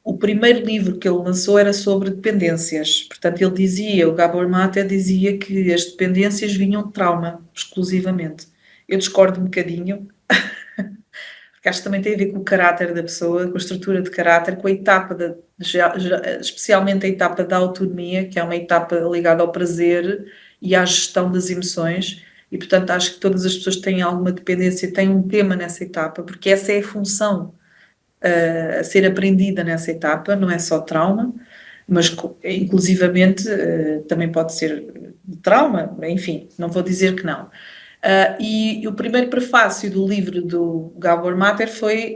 O primeiro livro que ele lançou era sobre dependências. Portanto, ele dizia, o Gabor Mate dizia que as dependências vinham de trauma, exclusivamente. Eu discordo um bocadinho, porque acho que também tem a ver com o caráter da pessoa, com a estrutura de caráter, com a etapa, especialmente a etapa da autonomia, que é uma etapa ligada ao prazer e à gestão das emoções. E, portanto, acho que todas as pessoas que têm alguma dependência têm um tema nessa etapa, porque essa é a função a ser aprendida nessa etapa, não é só trauma, mas inclusivamente também pode ser trauma, enfim, não vou dizer que não. E o primeiro prefácio do livro do Gabor Maté foi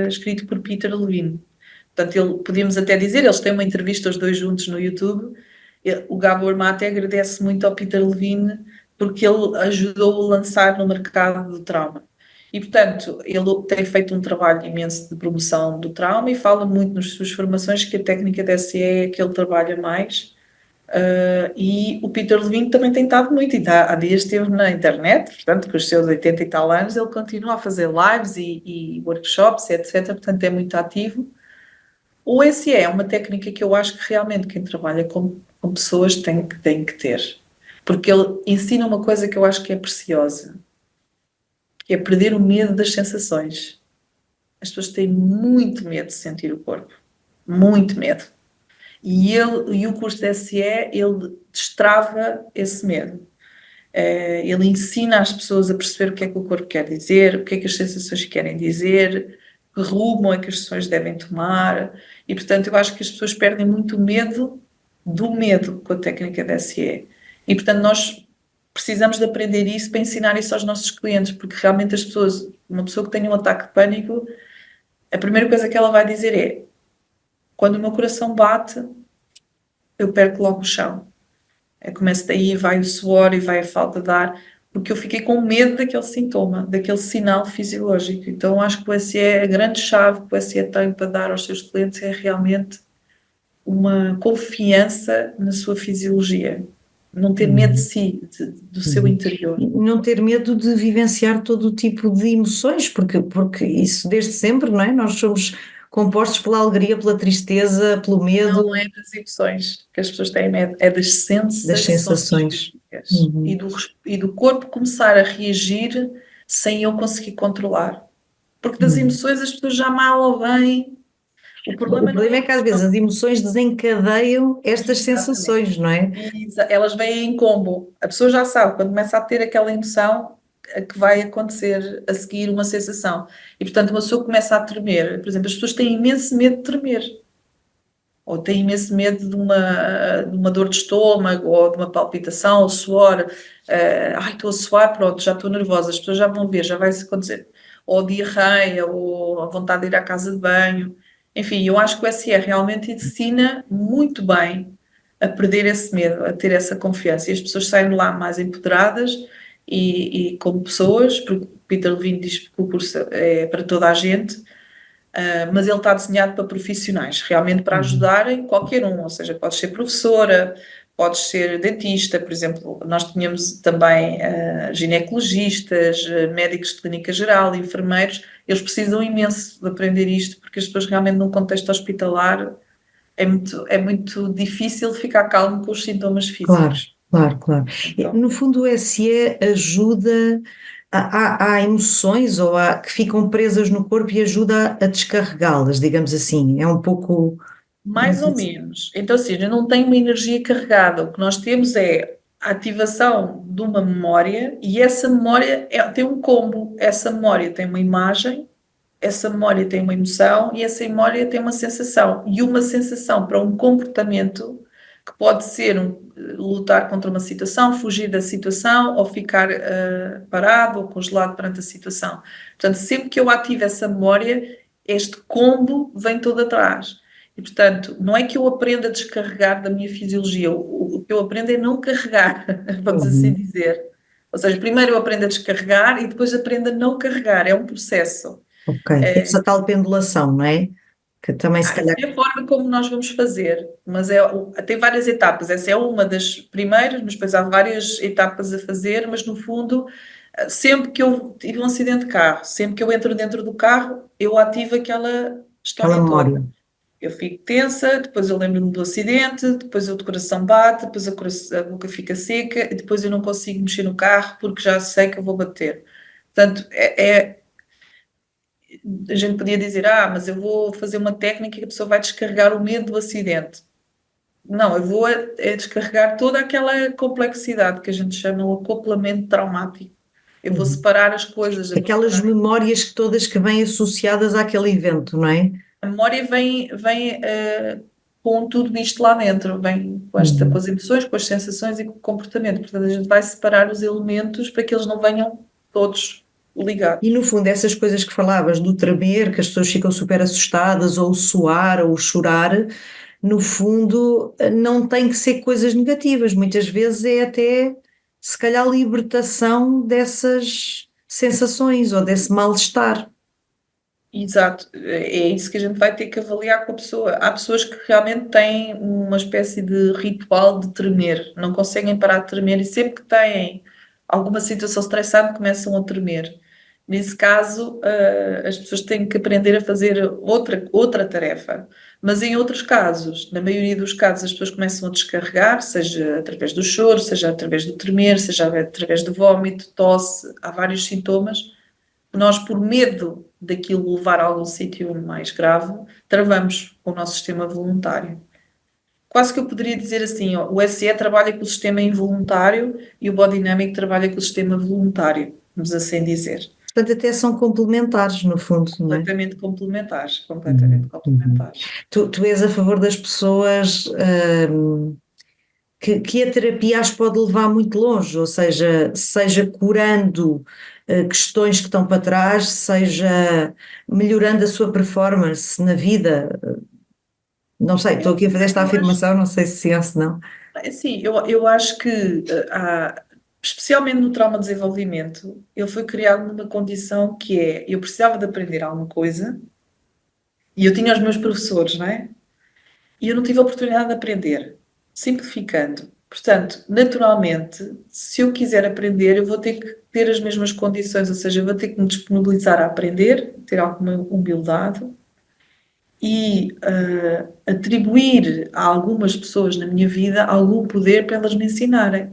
escrito por Peter Levine. Portanto, podíamos até dizer, eles têm uma entrevista os dois juntos no YouTube. O Gabor Maté agradece muito ao Peter Levine porque ele ajudou a lançar no mercado do trauma. E, portanto, ele tem feito um trabalho imenso de promoção do trauma e fala muito nas suas formações que a técnica DSE é a que ele trabalha mais. E o Peter Levine também tem estado muito, e há dias esteve na internet, portanto, com os seus 80 e tal anos, ele continua a fazer lives e workshops, etc. Portanto, é muito ativo. O SE é uma técnica que eu acho que realmente quem trabalha com pessoas tem que ter. Porque ele ensina uma coisa que eu acho que é preciosa, que é perder o medo das sensações. As pessoas têm muito medo de sentir o corpo. Muito medo. E o curso de SE, ele destrava esse medo. Ele ensina as pessoas a perceber o que é que o corpo quer dizer, o que é que as sensações querem dizer, que rumo é que as sessões devem tomar. E, portanto, eu acho que as pessoas perdem muito medo do medo com a técnica de SE. E, portanto, nós precisamos de aprender isso para ensinar isso aos nossos clientes, porque realmente as pessoas, uma pessoa que tenha um ataque de pânico, a primeira coisa que ela vai dizer é: quando o meu coração bate, eu perco logo o chão. Começa daí, vai o suor e vai a falta de ar, porque eu fiquei com medo daquele sintoma, daquele sinal fisiológico. Então acho que o SE, a grande chave que o SE tem para dar aos seus clientes é realmente uma confiança na sua fisiologia. Não ter medo de si, do seu interior. Não ter medo de vivenciar todo o tipo de emoções, porque isso desde sempre, não é? Nós somos compostos pela alegria, pela tristeza, pelo medo. Não é das emoções que as pessoas têm medo, é das sensações. Das sensações. E do corpo começar a reagir sem eu conseguir controlar. Porque das emoções as pessoas já mal ou bem. O O problema não problema é que às vezes as emoções desencadeiam estas sensações, não é? elas vêm em combo. A pessoa já sabe, quando começa a ter aquela emoção, que vai acontecer a seguir uma sensação. E, portanto, uma pessoa começa a tremer. Por exemplo, as pessoas têm imenso medo de tremer. Ou têm imenso medo de uma dor de estômago, ou de uma palpitação, ou suor. Ai, estou a suar, pronto, já estou nervosa. As pessoas já vão ver, já vai acontecer. Ou diarreia, ou a vontade de ir à casa de banho. Enfim, eu acho que o SE realmente ensina muito bem a perder esse medo, a ter essa confiança. E as pessoas saem de lá mais empoderadas e como pessoas, porque Peter Levine diz que o curso é para toda a gente, mas ele está desenhado para profissionais, realmente para ajudarem qualquer um, ou seja, podes ser professora, podes ser dentista, por exemplo, nós tínhamos também ginecologistas, médicos de clínica geral, enfermeiros, eles precisam imenso de aprender isto, porque as pessoas realmente num contexto hospitalar é muito difícil ficar calmo com os sintomas Claro, físicos. claro. Então, No fundo, o SE ajuda, há emoções que ficam presas no corpo e ajuda a descarregá-las, digamos assim. É um pouco. Não mais sei ou se- menos. Então, assim, eu não tenho uma energia carregada. O que nós temos é a ativação de uma memória e essa memória tem um combo. Essa memória tem uma imagem, essa memória tem uma emoção e essa memória tem uma sensação. E uma sensação para um comportamento que pode ser lutar contra uma situação, fugir da situação ou ficar parado ou congelado perante a situação. Portanto, sempre que eu ativo essa memória, este combo vem todo atrás. E, portanto, não é que eu aprenda a descarregar da minha fisiologia, o que eu aprendo é não carregar, vamos assim dizer. Ou seja, primeiro eu aprendo a descarregar e depois aprendo a não carregar, é um processo. Ok, essa tal pendulação, não é? Que também se Isso calhar. é a forma como nós vamos fazer, mas tem várias etapas. Essa é uma das primeiras, mas depois há várias etapas a fazer, mas no fundo, sempre que eu tive um acidente de carro, sempre que eu entro dentro do carro, eu ativo aquela Aquela história memória. toda. Eu fico tensa, depois eu lembro-me do acidente, depois o coração bate, depois a boca fica seca, e depois eu não consigo mexer no carro porque já sei que eu vou bater. Portanto, a gente podia dizer, mas eu vou fazer uma técnica que a pessoa vai descarregar o medo do acidente. Não, eu vou descarregar toda aquela complexidade que a gente chama o acoplamento traumático. Eu vou separar as coisas, eu vou Aquelas separar. memórias todas que vêm associadas àquele evento, não é? A memória vem com tudo isto lá dentro, vem com as emoções, com as sensações e com o comportamento. Portanto, a gente vai separar os elementos para que eles não venham todos E ligados. no fundo, essas coisas que falavas do tremer, que as pessoas ficam super assustadas, ou o suar, ou o chorar, no fundo, não tem que ser coisas negativas. Muitas vezes é até, se calhar, libertação dessas sensações ou desse mal-estar. Exato, é isso que a gente vai ter que avaliar com a pessoa. Há pessoas que realmente têm uma espécie de ritual de tremer, não conseguem parar de tremer e sempre que têm alguma situação estressante começam a tremer. Nesse caso, as pessoas têm que aprender a fazer outra tarefa. Mas em outros casos, na maioria dos casos, as pessoas começam a descarregar, seja através do choro, seja através do tremer, seja através do vômito, tosse, há vários sintomas. Nós, por medo daquilo levar a algum sítio mais grave, travamos o nosso sistema voluntário. Quase que eu poderia dizer assim, ó, o SE trabalha com o sistema involuntário e o Body Dynamic trabalha com o sistema voluntário, vamos assim dizer. Portanto, até são complementares, no fundo, não é? Completamente complementares, completamente Uhum. complementares. Tu és a favor das pessoas, que a terapia as pode levar muito longe, ou seja curando questões que estão para trás, seja melhorando a sua performance na vida. Não sei, estou Eu, aqui a fazer esta eu acho, afirmação, não sei se sim ou se não. assim, eu acho que especialmente no trauma de desenvolvimento, ele foi criado numa condição que é, eu precisava de aprender alguma coisa e eu tinha os meus professores, não é? E eu não tive a oportunidade de aprender, simplificando. Portanto, naturalmente, se eu quiser aprender, eu vou ter que ter as mesmas condições, ou seja, eu vou ter que me disponibilizar a aprender, ter alguma humildade e atribuir a algumas pessoas na minha vida algum poder para elas me ensinarem.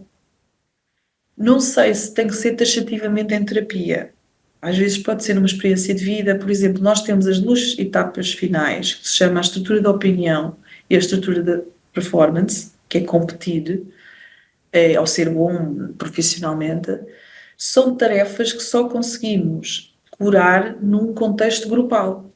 Não sei se tem que ser taxativamente em terapia. às vezes pode ser uma experiência de vida. Por exemplo, nós temos as duas etapas finais, que se chama a estrutura da opinião e a estrutura da performance, que é competir, ao ser bom profissionalmente. São tarefas que só conseguimos curar num contexto grupal.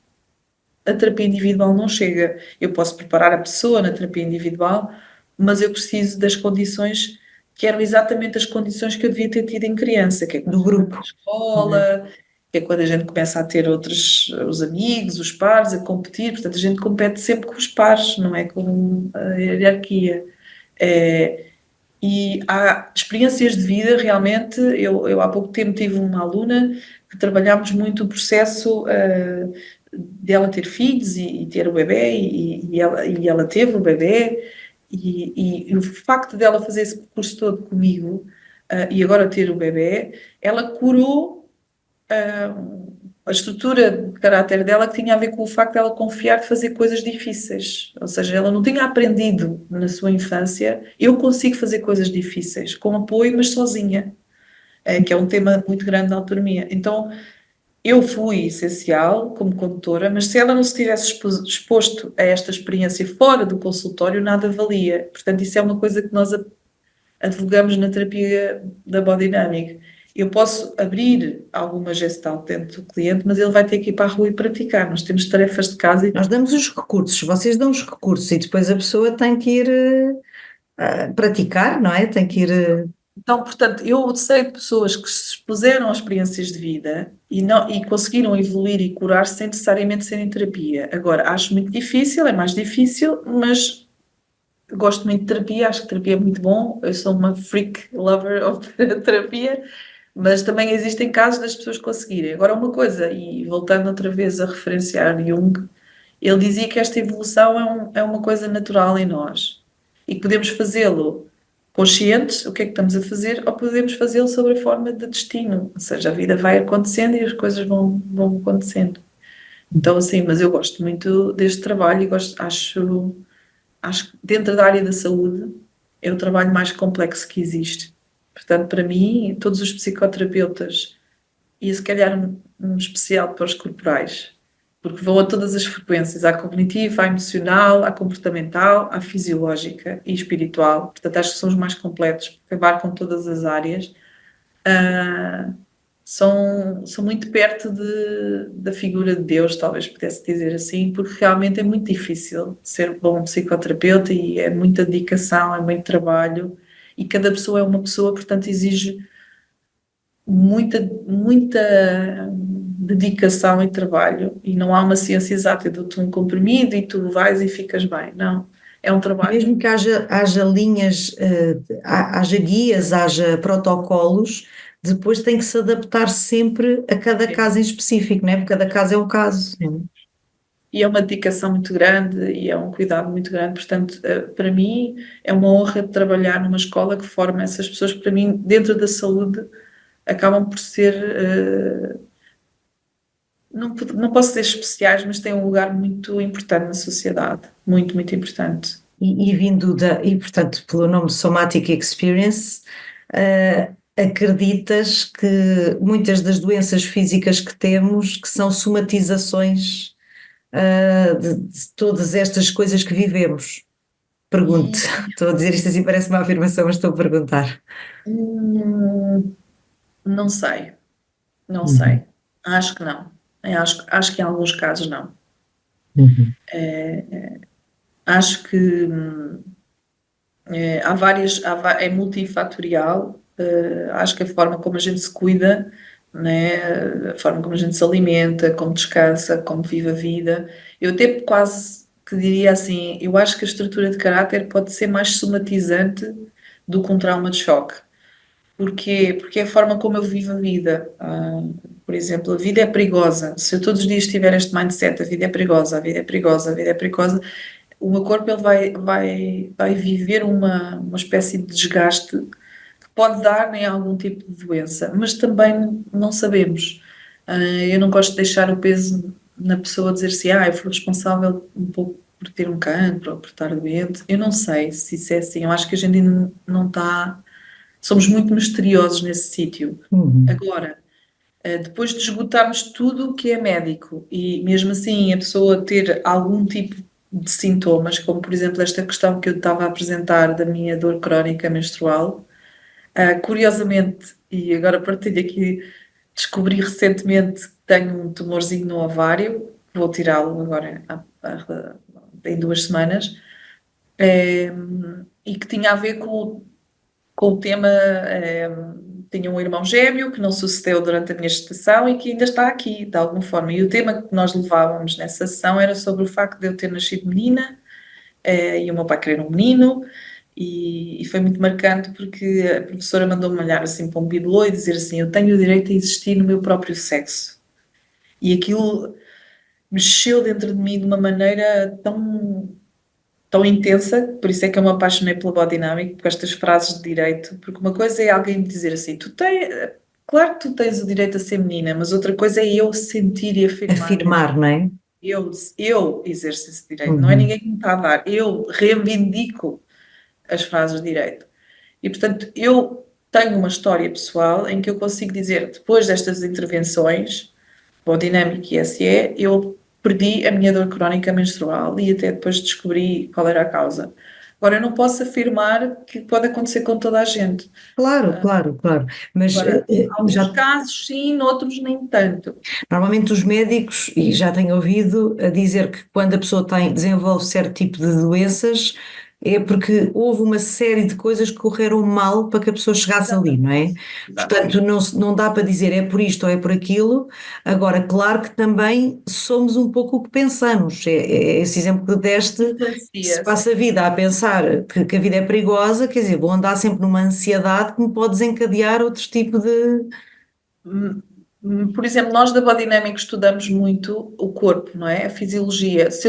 A terapia individual não chega. Eu posso preparar a pessoa na terapia individual, mas eu preciso das condições que eram exatamente as condições que eu devia ter tido em criança, que é Do grupo. na escola, que é quando a gente começa a ter os amigos, os pares, a competir. Portanto, a gente compete sempre com os pares, não é com a hierarquia. E há experiências de vida, realmente. Eu há pouco tempo tive uma aluna que trabalhámos muito o processo dela ter filhos e ter o bebê, e ela teve o bebê, e o facto dela fazer esse percurso todo comigo, e agora ter o bebê, ela curou a estrutura de caráter dela, que tinha a ver com o facto de ela confiar de fazer coisas difíceis. Ou seja, ela não tinha aprendido na sua infância: eu consigo fazer coisas difíceis, com apoio, mas sozinha, que é um tema muito grande da autonomia. Então, eu fui essencial como condutora, mas se ela não se tivesse exposto a esta experiência fora do consultório, nada valia. Portanto, isso é uma coisa que nós advogamos na terapia da Body Dynamic. Eu posso abrir alguma gestalt dentro do cliente, mas ele vai ter que ir para a rua e praticar. Nós temos tarefas de casa. Nós damos os recursos, vocês dão os recursos e depois a pessoa tem que ir praticar, não é? Tem que ir. Então, portanto, eu sei de pessoas que se expuseram a experiências de vida e conseguiram evoluir e curar sem necessariamente ser em terapia. Agora, acho muito difícil, é mais difícil, mas gosto muito de terapia, acho que terapia é muito bom. Eu sou uma freak lover of terapia, mas também existem casos das pessoas conseguirem. Agora, uma coisa, e voltando outra vez a referenciar Jung, ele dizia que esta evolução é uma coisa natural em nós e que podemos fazê-lo conscientes, o que é que estamos a fazer, ou podemos fazê-lo sobre a forma de destino, ou seja, a vida vai acontecendo e as coisas vão acontecendo. Então, assim, mas eu gosto muito deste trabalho e acho que dentro da área da saúde é o trabalho mais complexo que existe. Portanto, para mim, todos os psicoterapeutas, e se calhar um especial para os corporais, porque vão a todas as frequências: à cognitiva, à emocional, à comportamental, à fisiológica e espiritual. Portanto, acho que são os mais completos, porque abarcam todas as áreas. São muito perto da figura de Deus, talvez pudesse dizer assim, porque realmente é muito difícil ser bom psicoterapeuta e é muita dedicação, é muito trabalho, e cada pessoa é uma pessoa, portanto exige muita dedicação e trabalho, e não há uma ciência exata. Eu dou-te um comprimido e tu vais e ficas bem. Não, é um trabalho. Mesmo que haja linhas, haja guias, haja protocolos, depois tem que se adaptar sempre a cada caso em específico, não é? Porque cada caso é um caso. E é uma dedicação muito grande e é um cuidado muito grande. Portanto, para mim é uma honra trabalhar numa escola que forma essas pessoas. Para mim, dentro da saúde, acabam por ser, não posso dizer especiais, mas têm um lugar muito importante na sociedade, muito, muito importante. E portanto, pelo nome Somatic Experience, acreditas que muitas das doenças físicas que temos, que são somatizações de todas estas coisas que vivemos? Pergunto, estou a dizer isto assim, parece uma afirmação, mas estou a perguntar. Não sei, não sei. Acho que não. Acho que em alguns casos não. Acho que é multifatorial. Acho que a forma como a gente se cuida, né, a forma como a gente se alimenta, como descansa, como vive a vida. Eu até quase que diria assim: eu acho que a estrutura de caráter pode ser mais somatizante do que um trauma de choque. Porquê? Porque é a forma como eu vivo a vida. Por exemplo, a vida é perigosa. Se eu todos os dias tiver este mindset: a vida é perigosa, a vida é perigosa, a vida é perigosa, o meu corpo ele vai viver uma espécie de desgaste que pode dar em algum tipo de doença, mas também não sabemos. Eu não gosto de deixar o peso na pessoa, dizer assim: eu fui responsável um pouco por ter um cancro ou por estar doente. Eu não sei se isso é assim. Eu acho que a gente ainda não está. Somos muito misteriosos nesse sítio. Agora, depois de esgotarmos tudo o que é médico e mesmo assim a pessoa ter algum tipo de sintomas, como por exemplo esta questão que eu estava a apresentar da minha dor crónica menstrual, curiosamente, e agora partilho aqui, descobri recentemente que tenho um tumorzinho no ovário, vou tirá-lo agora em 2 semanas, e que tinha a ver com o tema. Tinha um irmão gêmeo que não sucedeu durante a minha gestação e que ainda está aqui, de alguma forma. E o tema que nós levávamos nessa sessão era sobre o facto de eu ter nascido menina, e o meu pai querer um menino, e foi muito marcante porque a professora mandou-me olhar assim para um bibelô e dizer assim: eu tenho o direito a existir no meu próprio sexo. E aquilo mexeu dentro de mim de uma maneira tão intensa, por isso é que eu me apaixonei pela Body Dynamic, com estas frases de direito, porque uma coisa é alguém me dizer assim, claro que tu tens o direito a ser menina, mas outra coisa é eu sentir e afirmar mesmo. Afirmar, não é? Eu exerço esse direito, não é Uhum. ninguém que me está a dar, eu reivindico as frases de direito. E portanto, eu tenho uma história pessoal em que eu consigo dizer, depois destas intervenções, Body Dynamic e SE, eu perdi a minha dor crónica menstrual e até depois descobri qual era a causa. Agora, eu não posso afirmar que pode acontecer com toda a gente. Claro, claro, claro. Mas Agora, alguns já casos sim, noutros nem tanto. normalmente os médicos, e já tenho ouvido a dizer que quando a pessoa desenvolve certo tipo de doenças, é porque houve uma série de coisas que correram mal para que a pessoa chegasse ali, não é? Exatamente. Portanto, não dá para dizer é por isto ou é por aquilo. Agora, claro que também somos um pouco o que pensamos. É esse exemplo que deste, se Influencia, passa a sim. vida a pensar que a vida é perigosa, quer dizer, vou andar sempre numa ansiedade que me pode desencadear outro tipo de. Por exemplo, nós da Body Dynamic estudamos muito o corpo, não é? A fisiologia. Se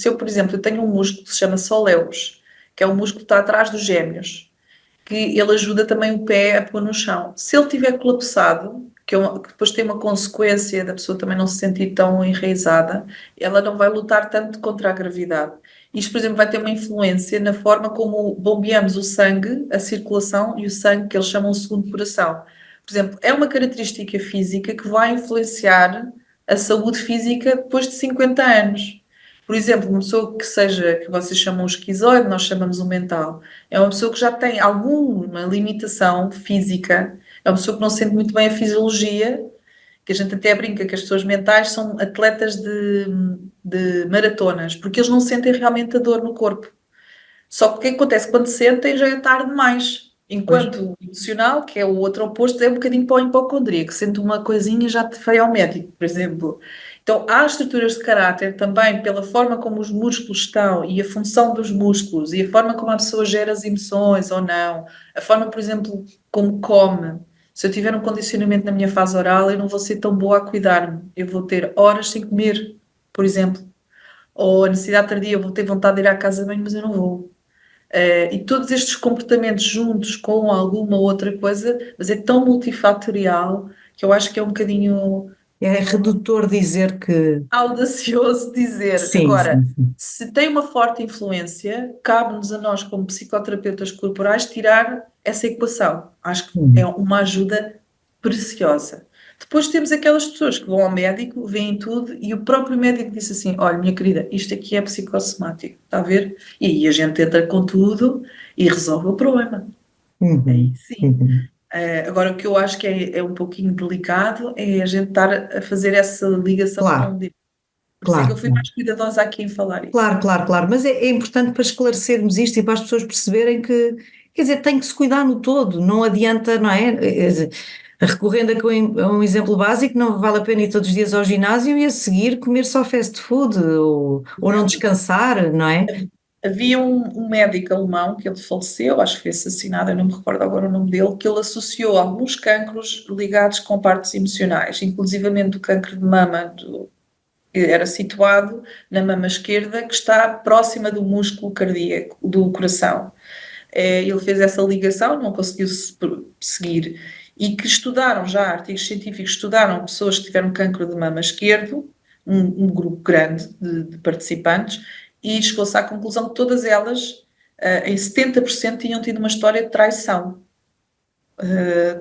eu, por exemplo, eu tenho um músculo que se chama soleus, que é o músculo que está atrás dos gêmeos, que ele ajuda também o pé a pôr no chão. Se ele tiver colapsado, que depois tem uma consequência da pessoa também não se sentir tão enraizada, ela não vai lutar tanto contra a gravidade. Isto, por exemplo, vai ter uma influência na forma como bombeamos o sangue, a circulação e o sangue, que eles chamam de segundo coração. Por exemplo, é uma característica física que vai influenciar a saúde física depois de 50 anos. Por exemplo, uma pessoa que vocês chamam o esquizoide, nós chamamos o mental, é uma pessoa que já tem alguma limitação física, é uma pessoa que não sente muito bem a fisiologia, que a gente até brinca que as pessoas mentais são atletas de maratonas, porque eles não sentem realmente a dor no corpo. Só que o que acontece quando sentem já é tarde demais. Pois. Enquanto o emocional, que é o outro oposto, é um bocadinho para o hipocondríaco, sente uma coisinha já te veio ao médico, por exemplo. Então, há estruturas de caráter também pela forma como os músculos estão e a função dos músculos e a forma como a pessoa gera as emoções ou não, a forma, por exemplo, como come. Se eu tiver um condicionamento na minha fase oral, eu não vou ser tão boa a cuidar-me. Eu vou ter horas sem comer, por exemplo. Ou a necessidade tardia, eu vou ter vontade de ir à casa de banho, mas eu não vou. E todos estes comportamentos juntos com alguma outra coisa, mas é tão multifatorial que eu acho que é um bocadinho É redutor dizer que. audacioso dizer. Sim, Agora, sim, sim. se tem uma forte influência, cabe-nos a nós, como psicoterapeutas corporais, tirar essa equação. Acho que é Hum. uma ajuda preciosa. Depois temos aquelas pessoas que vão ao médico, veem tudo e o próprio médico disse assim: olha, minha querida, isto aqui é psicossomático, está a ver? E aí a gente entra com tudo e resolve o problema. Aí Uhum, sim. uhum. Agora, o que eu acho que é um pouquinho delicado é a gente estar a fazer essa ligação com Claro, o direito. Por isso é que eu claro, fui claro. mais cuidadosa aqui em falar isso. Claro, claro, claro, mas é importante para esclarecermos isto e para as pessoas perceberem que, quer dizer, tem que se cuidar no todo, não adianta, não é? Recorrendo a um exemplo básico, não vale a pena ir todos os dias ao ginásio e a seguir comer só fast food ou não Exato. descansar, não é? Havia um médico alemão que ele faleceu, acho que foi assassinado, eu não me recordo agora o nome dele, que ele associou alguns cancros ligados com partes emocionais, inclusivamente o cancro de mama, que era situado na mama esquerda, que está próxima do músculo cardíaco, do coração. Ele fez essa ligação, não conseguiu seguir, e que estudaram já, artigos científicos estudaram pessoas que tiveram cancro de mama esquerdo, um grupo grande de participantes, e chegou-se à conclusão que todas elas, em 70%, tinham tido uma história de traição.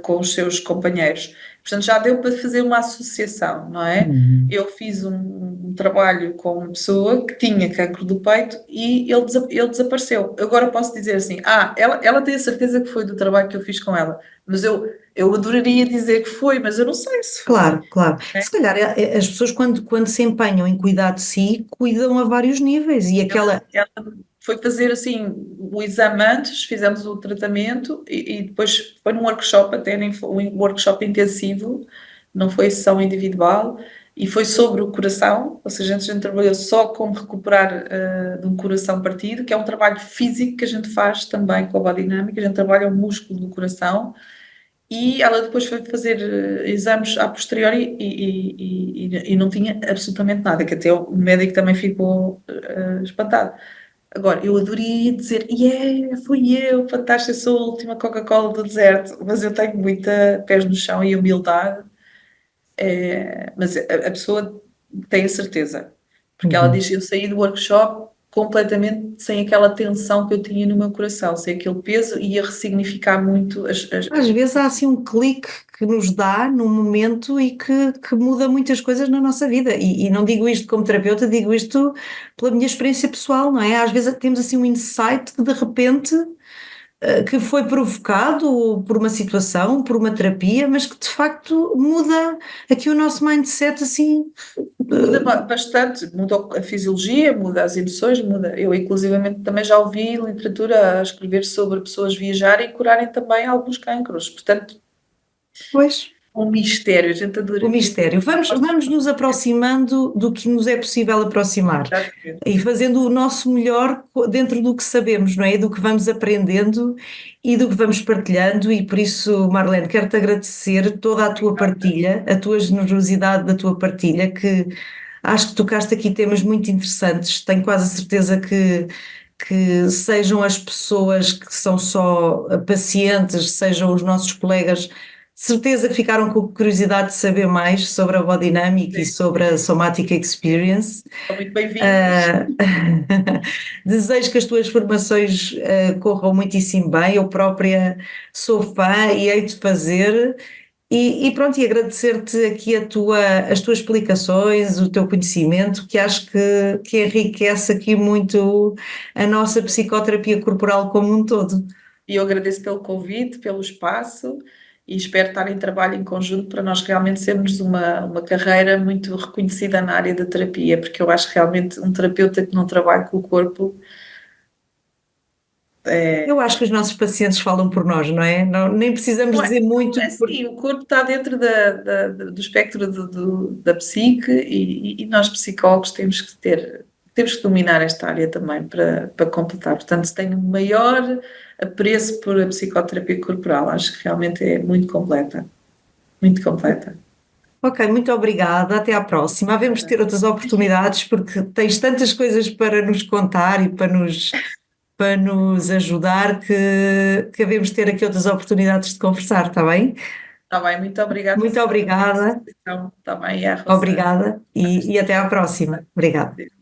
com os seus companheiros. Portanto, já deu para fazer uma associação, não é? Eu fiz um trabalho com uma pessoa que tinha cancro do peito e ele desapareceu. Agora posso dizer assim, ela tem a certeza que foi do trabalho que eu fiz com ela, mas eu adoraria dizer que foi, mas eu não sei se foi. Claro, claro. É. Se calhar as pessoas quando se empenham em cuidar de si, cuidam a vários níveis e aquela... Ela foi fazer assim o exame antes, fizemos o tratamento e depois foi num workshop, até nem foi um workshop intensivo, não foi sessão individual, e foi sobre o coração, ou seja, a gente trabalhou só como recuperar de um coração partido, que é um trabalho físico que a gente faz também com a biodinâmica, a gente trabalha o músculo do coração, e ela depois foi fazer exames a posteriori e não tinha absolutamente nada, que até o médico também ficou espantado. Agora, eu adoraria dizer, fui eu, fantástica, sou a última Coca-Cola do deserto, mas eu tenho muita pés no chão e humildade, mas a pessoa tem a certeza, porque ela diz, eu saí do workshop completamente sem aquela tensão que eu tinha no meu coração, sem aquele peso, e ia ressignificar muito Às vezes há assim um clique que nos dá num momento e que muda muitas coisas na nossa vida. E não digo isto como terapeuta, digo isto pela minha experiência pessoal, não é? Às vezes temos assim um insight que de repente que foi provocado por uma situação, por uma terapia, mas que de facto muda aqui o nosso mindset assim. Muda bastante, muda a fisiologia, muda as emoções, muda. Eu, inclusivamente, também já ouvi literatura a escrever sobre pessoas viajarem e curarem também alguns cancros. Portanto, Pois. um mistério, a gente adora. O mistério. Vamos nos aproximando do que nos é possível aproximar e fazendo o nosso melhor dentro do que sabemos, não é? Do que vamos aprendendo e do que vamos partilhando, e por isso, Marlene, quero-te agradecer toda a tua partilha, a tua generosidade da tua partilha, que acho que tocaste aqui temas muito interessantes. Tenho quase a certeza que sejam as pessoas que são só pacientes, sejam os nossos colegas, certeza que ficaram com curiosidade de saber mais sobre a biodinâmica e sobre a Somatic Experience. São muito bem-vindos. Desejo que as tuas formações corram muitíssimo bem. Eu própria sou fã e hei de fazer. E pronto, e agradecer-te aqui as tuas explicações, o teu conhecimento, que acho que enriquece aqui muito a nossa psicoterapia corporal como um todo. E eu agradeço pelo convite, pelo espaço, e espero estar em trabalho em conjunto para nós realmente sermos uma carreira muito reconhecida na área da terapia, porque eu acho que realmente um terapeuta que não trabalha com o corpo... Eu acho que os nossos pacientes falam por nós, não é? Nem precisamos dizer muito. Sim, o corpo está dentro do espectro da psique e nós psicólogos temos que dominar esta área também para completar. Portanto, tenho maior apreço por a psicoterapia corporal. Acho que realmente é muito completa. Muito completa. Ok, muito obrigada. Até à próxima. Havemos de ter outras oportunidades porque tens tantas coisas para nos contar e para nos ajudar que havemos de ter aqui outras oportunidades de conversar, está bem? Está bem, muito obrigada. Muito obrigada. Está bem, é a Rosa. Obrigada e até à próxima. Obrigada. Beijinho.